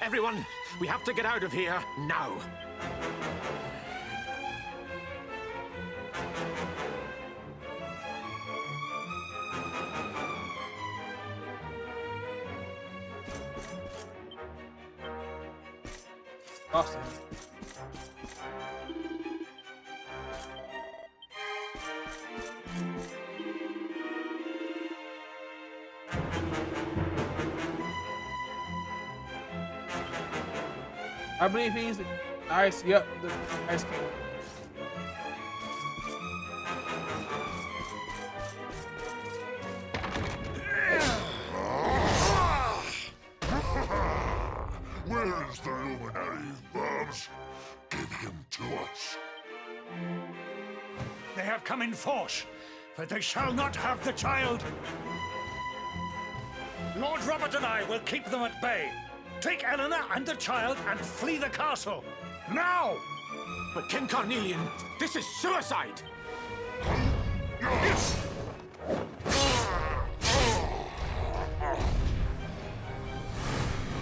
Everyone, we have to get out of here now. Awesome. I believe he's the ice. Yep, the ice king. Where is the luminary, Babs? Give him to us. They have come in force, but they shall not have the child. Lord Robert and I will keep them at bay. Take Eleanor and the child and flee the castle. Now! But King Carnelian, this is suicide!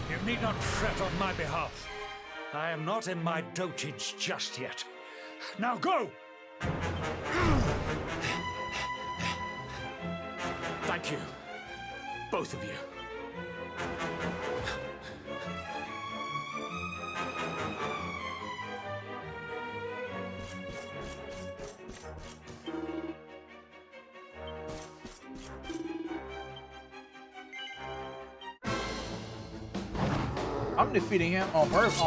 You need not fret on my behalf. I am not in my dotage just yet. Now go! Thank you. Both of you. I'm defeating him on purpose.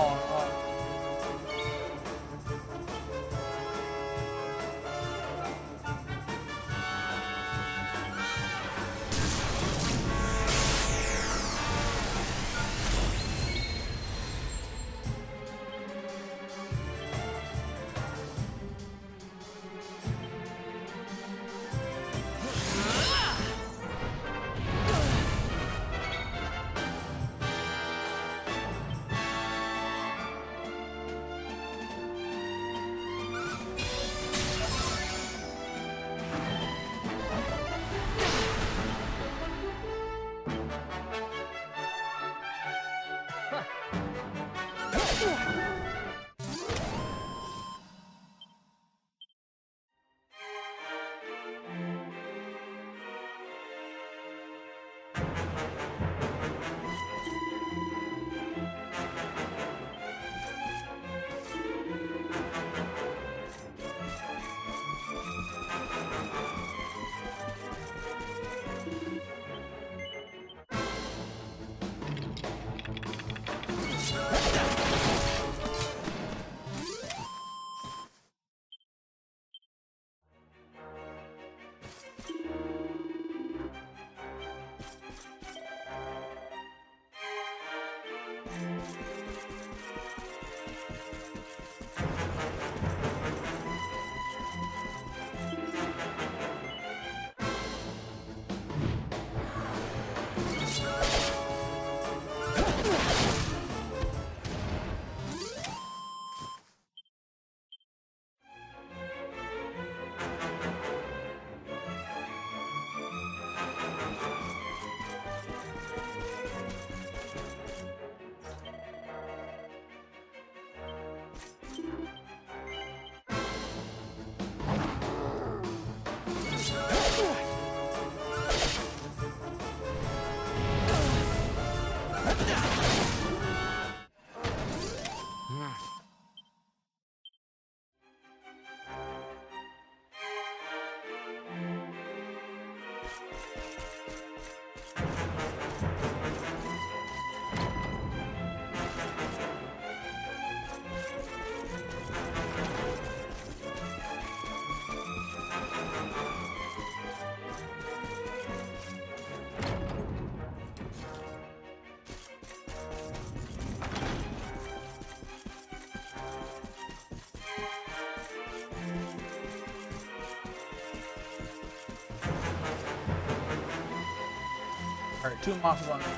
Alright, 2 monsters on there.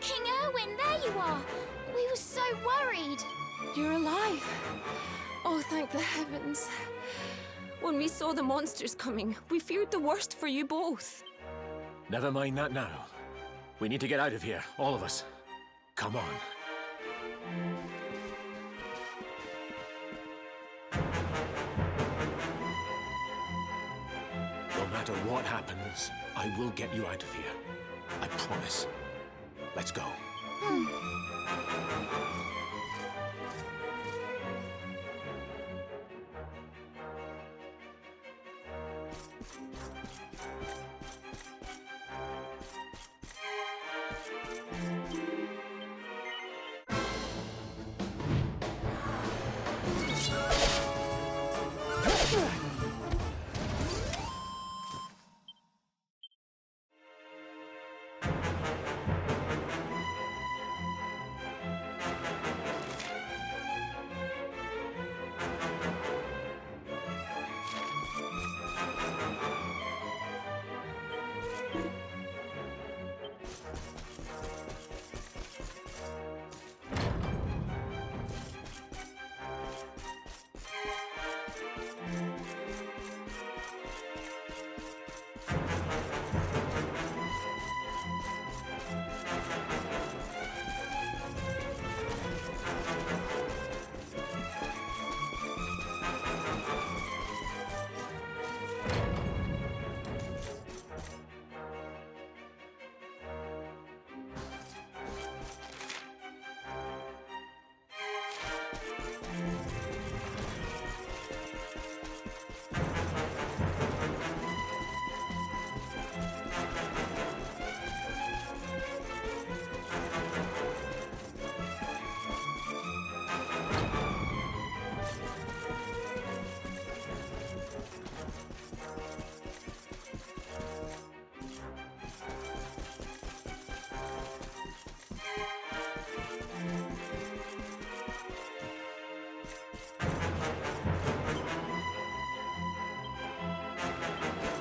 King Erwin, there you are! We were so worried. You're alive. Oh, thank the heavens. When we saw the monsters coming, we feared the worst for you both. Never mind that now. We need to get out of here, all of us. Come on. No matter what happens, I will get you out of here. I promise. Let's go.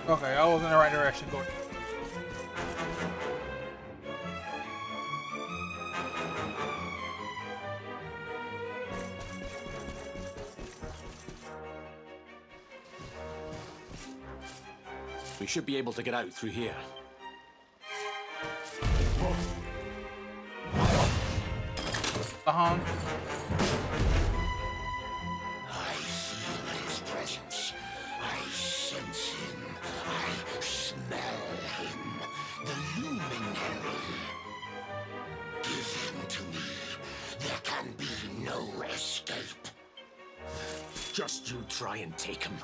Okay, I was in the right direction going. We should be able to get out through here. Uh-huh. I feel his presence. I sense him. I smell him. The luminary. Give him to me. There can be no escape. Just you try and take him.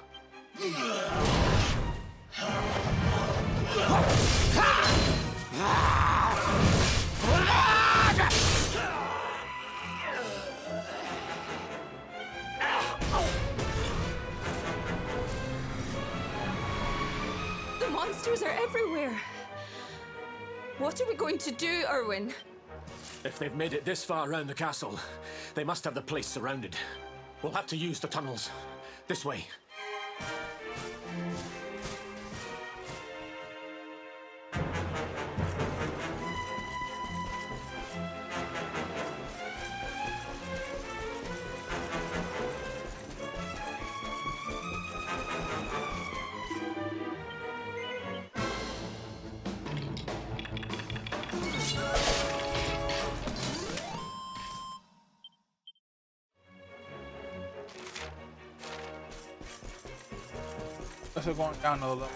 The monsters are everywhere. What are we going to do, Erwin? If they've made it this far around the castle, they must have the place surrounded. We'll have to use the tunnels. This way. Unless we're going down a little.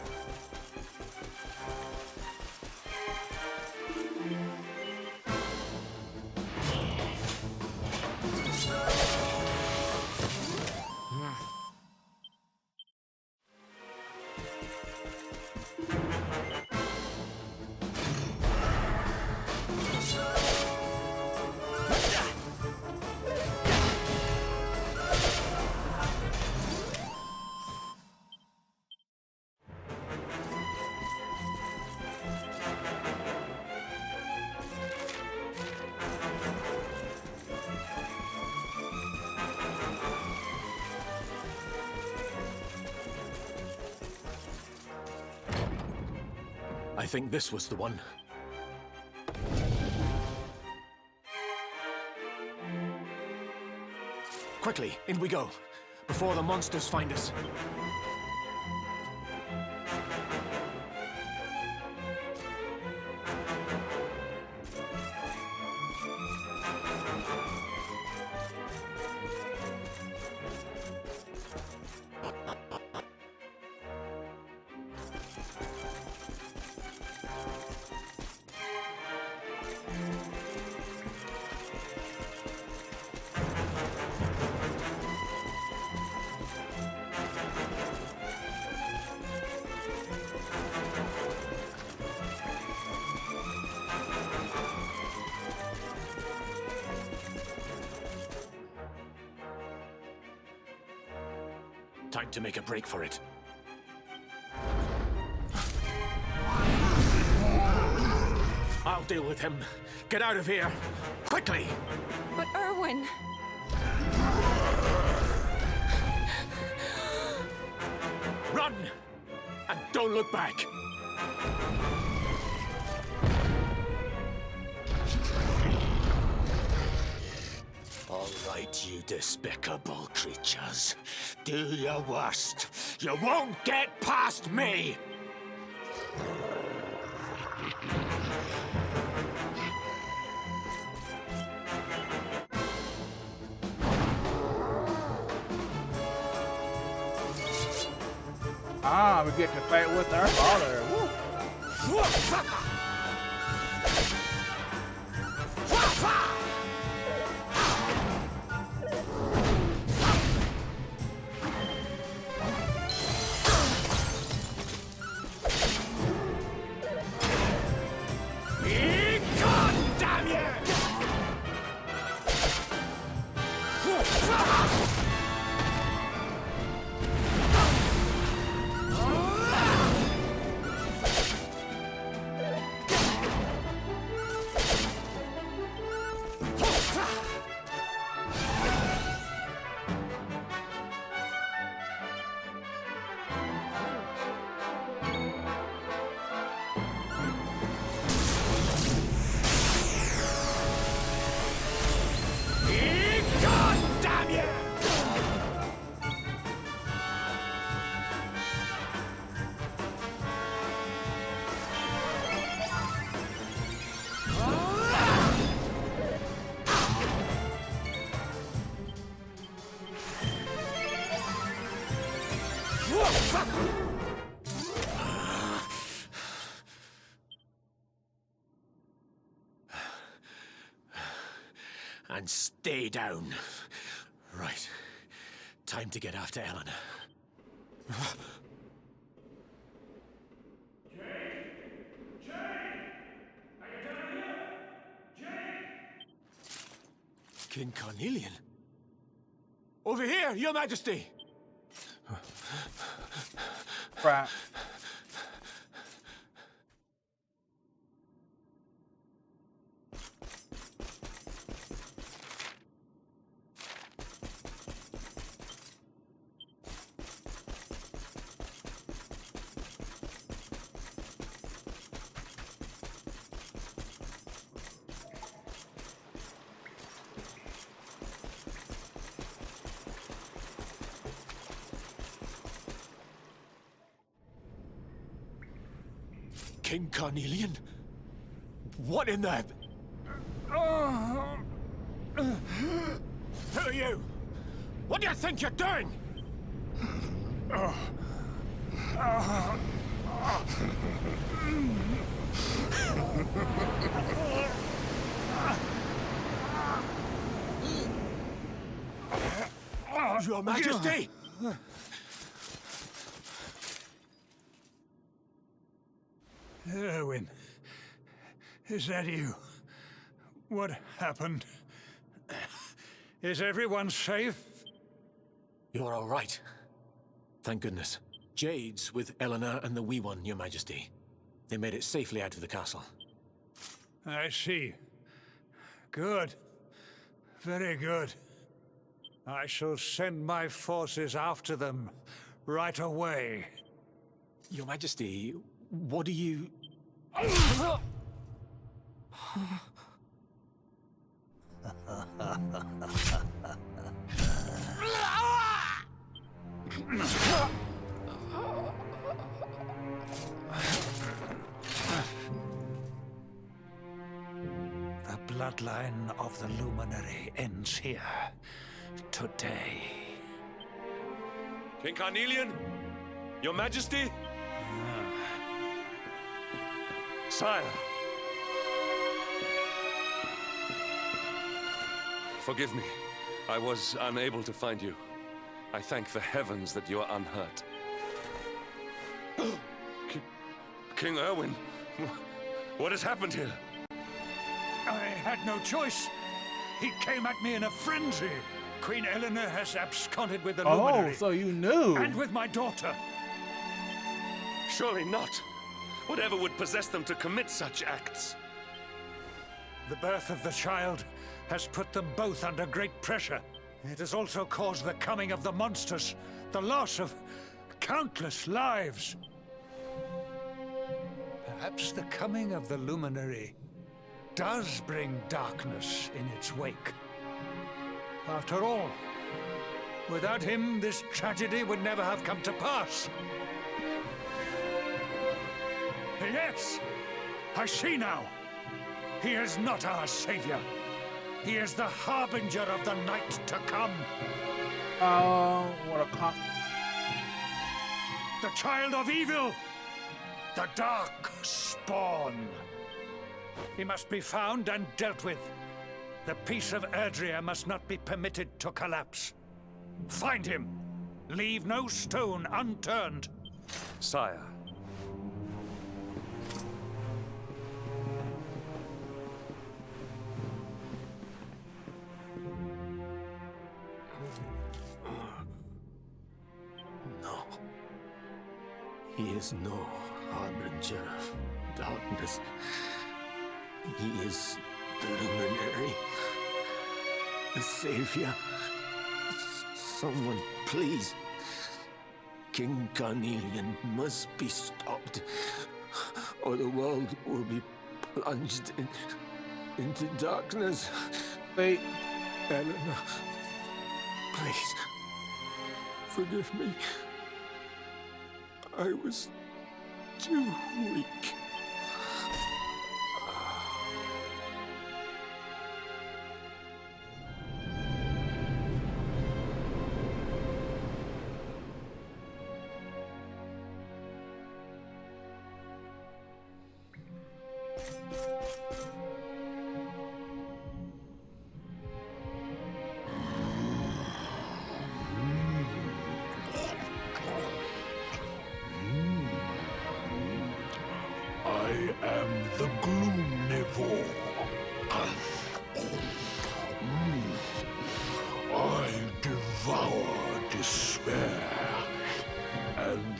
I think this was the one. Quickly, in we go, before the monsters find us. Time to make a break for it. I'll deal with him. Get out of here. Quickly! But Erwin... Run! And don't look back! All right, you despicable creatures. Do your worst. You won't get past me! Ah, we get to fight with our father. Woo. And stay down. Right. Time to get after Eleanor. King Carnelian? Over here, Your Majesty! Right. King Carnelian? What in the... Who are you? What do you think you're doing? Your Majesty! Erwin, is that you? What happened? Is everyone safe? You're all right. Thank goodness. Jade's with Eleanor and the Wee One, Your Majesty. They made it safely out of the castle. I see. Good. Very good. I shall send my forces after them right away. Your Majesty, what do you... The bloodline of the Luminary ends here. Today. King Carnelian? Your Majesty? Sire. Forgive me. I was unable to find you. I thank the heavens that you are unhurt. King Erwin, what has happened here? I had no choice. He came at me in a frenzy. Queen Eleanor has absconded with the Luminary. Oh, so you knew. And with my daughter. Surely not. Whatever would possess them to commit such acts? The birth of the child has put them both under great pressure. It has also caused the coming of the monsters, the loss of countless lives. Perhaps the coming of the Luminary does bring darkness in its wake. After all, without him, this tragedy would never have come to pass. Yes! I see now! He is not our savior. He is the harbinger of the night to come. What a the child of evil! The dark spawn! He must be found and dealt with. The peace of Erdrea must not be permitted to collapse. Find him! Leave no stone unturned. Sire. No. He is no harbinger of darkness. He is the Luminary. The Savior. Someone, please. King Carnelian must be stopped, or the world will be plunged into darkness. Wait. Eleanor, please, forgive me. I was too weak.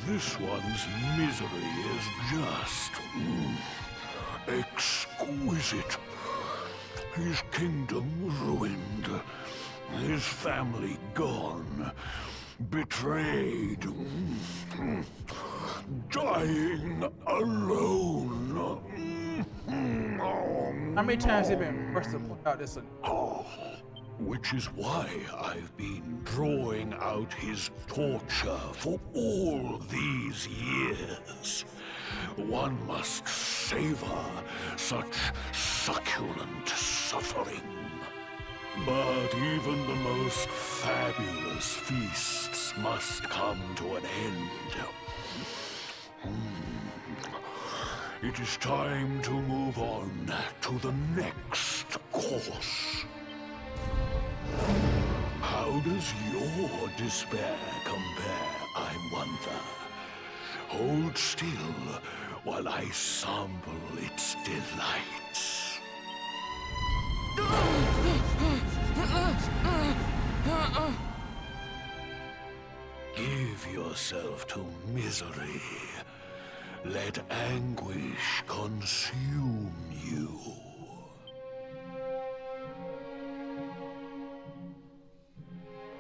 This one's misery is just exquisite. His kingdom ruined, his family gone, betrayed, dying alone. How many times have you been forced to point out this? Which is why I've been drawing out his torture for all these years. One must savor such succulent suffering. But even the most fabulous feasts must come to an end. It is time to move on to the next course. How does your despair compare, I wonder? Hold still while I sample its delights. Give yourself to misery. Let anguish consume you.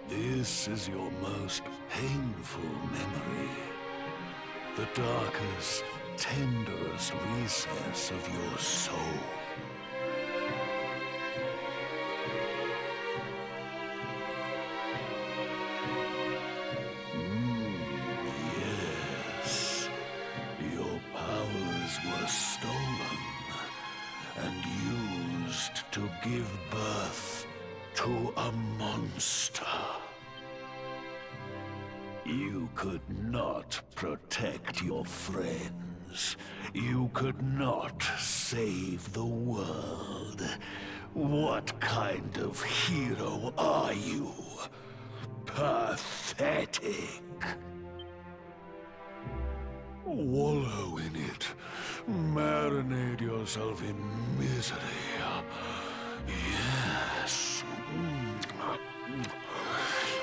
This is your most painful memory. The darkest, tenderest recess of your soul. Yes. Your powers were stolen and used to give birth to a monster. You could not protect your friends. You could not save the world. What kind of hero are you? Pathetic. Wallow in it. Marinate yourself in misery. Yes.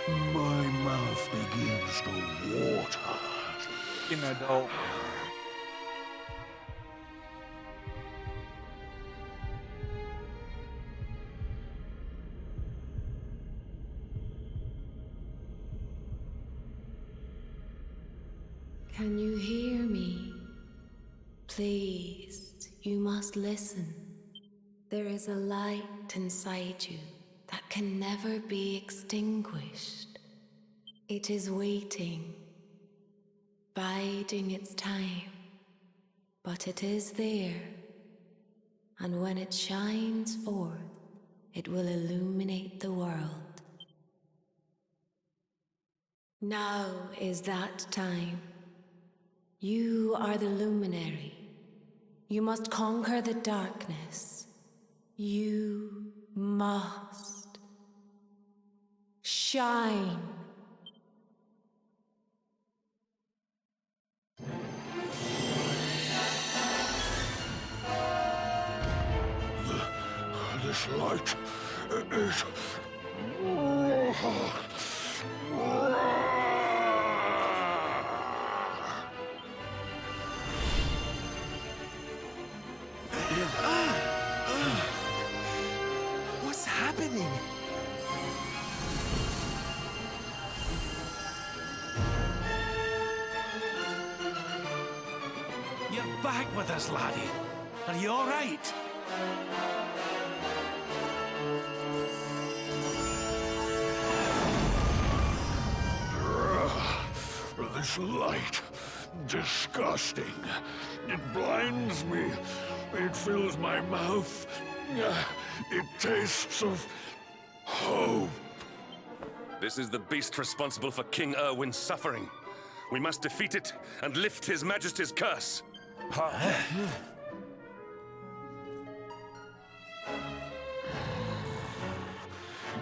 My mouth begins to water. You know, dog. Can you hear me? Please, you must listen. There is a light inside you that can never be extinguished. It is waiting, biding its time, but it is there, and when it shines forth, it will illuminate the world. Now is that time. You are the luminary. You must conquer the darkness. You must shine. This light is... What's happening? You're back with us, laddie. Are you all right? This light, disgusting. It blinds me. It fills my mouth. It tastes of hope. This is the beast responsible for King Erwin's suffering. We must defeat it and lift His Majesty's curse.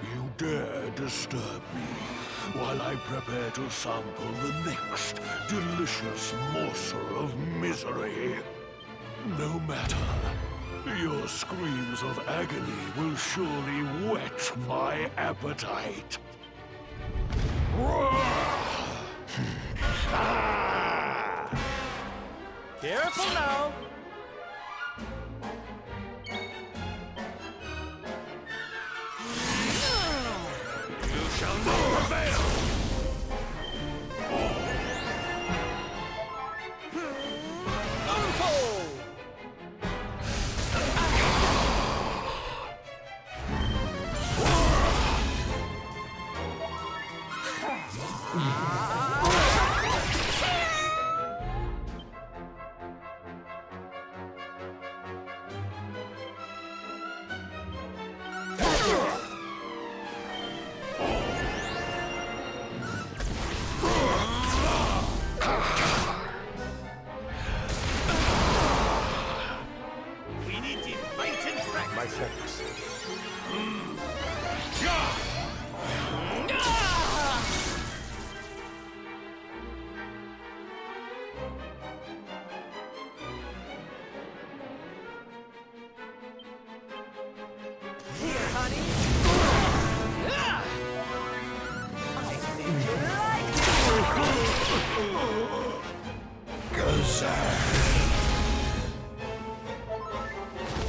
You dare disturb me while I prepare to sample the next delicious morsel of misery. No matter. Your screams of agony will surely whet my appetite. Careful now! You shall not prevail!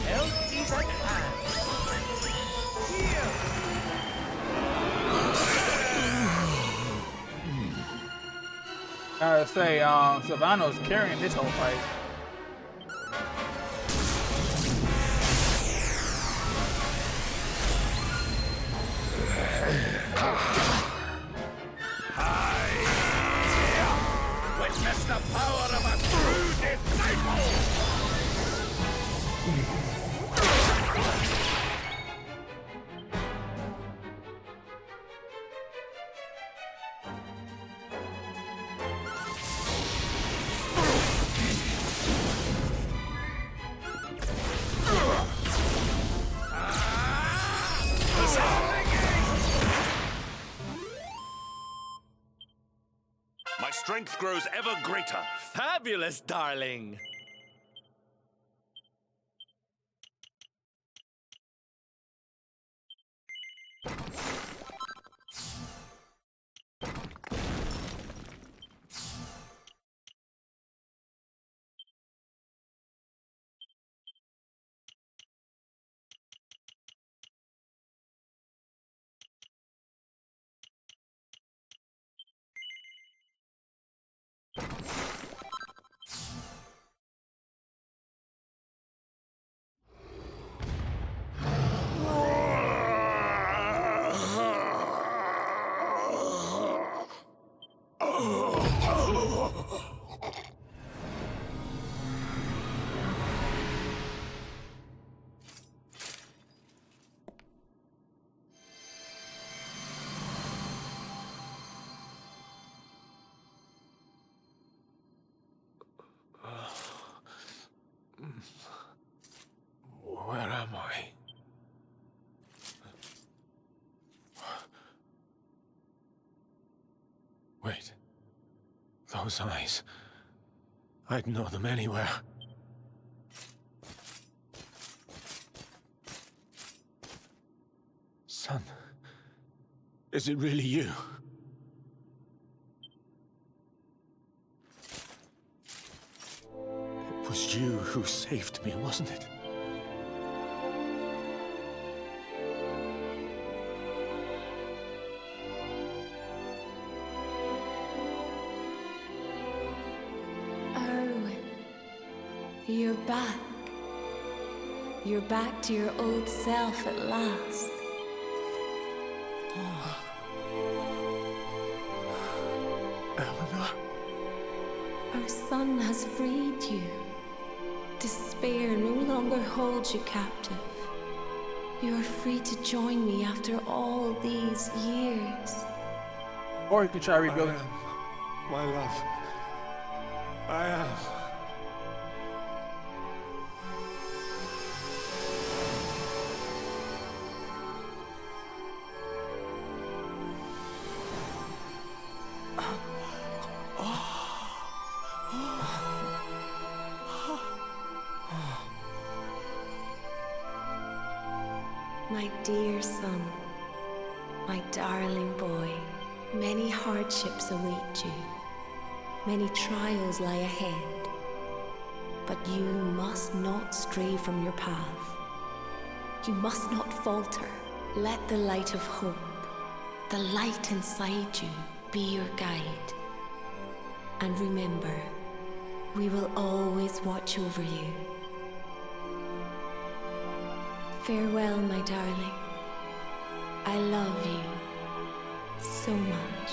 Help even hand. Here. Gotta say, Savano's carrying this whole fight. Witness the power of a true disciple! My strength grows ever greater. Fabulous, darling. Where am I? Wait. Those eyes. I'd know them anywhere. Son. Is it really you? It was you who saved me, wasn't it? You're back. You're back to your old self at last. Oh. Eleanor? Our son has freed you. Despair no longer holds you captive. You are free to join me after all these years. Or you can try rebuilding. My love. I am. My dear son, my darling boy, many hardships await you. Many trials lie ahead. But you must not stray from your path. You must not falter. Let the light of hope, the light inside you, be your guide. And remember, we will always watch over you. Farewell, my darling. I love you so much.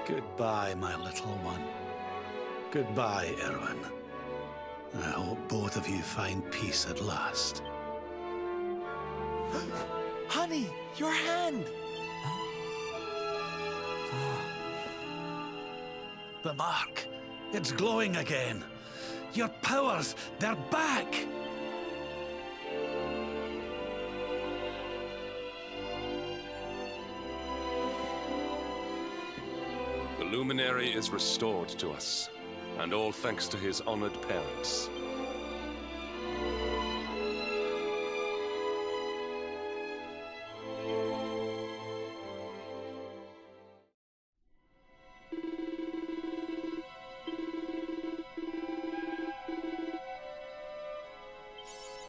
Goodbye, my little one. Goodbye, Erwin. I hope both of you find peace at last. Honey, your hand! The mark. It's glowing again. Your powers, they're back! The luminary is restored to us, and all thanks to his honored parents.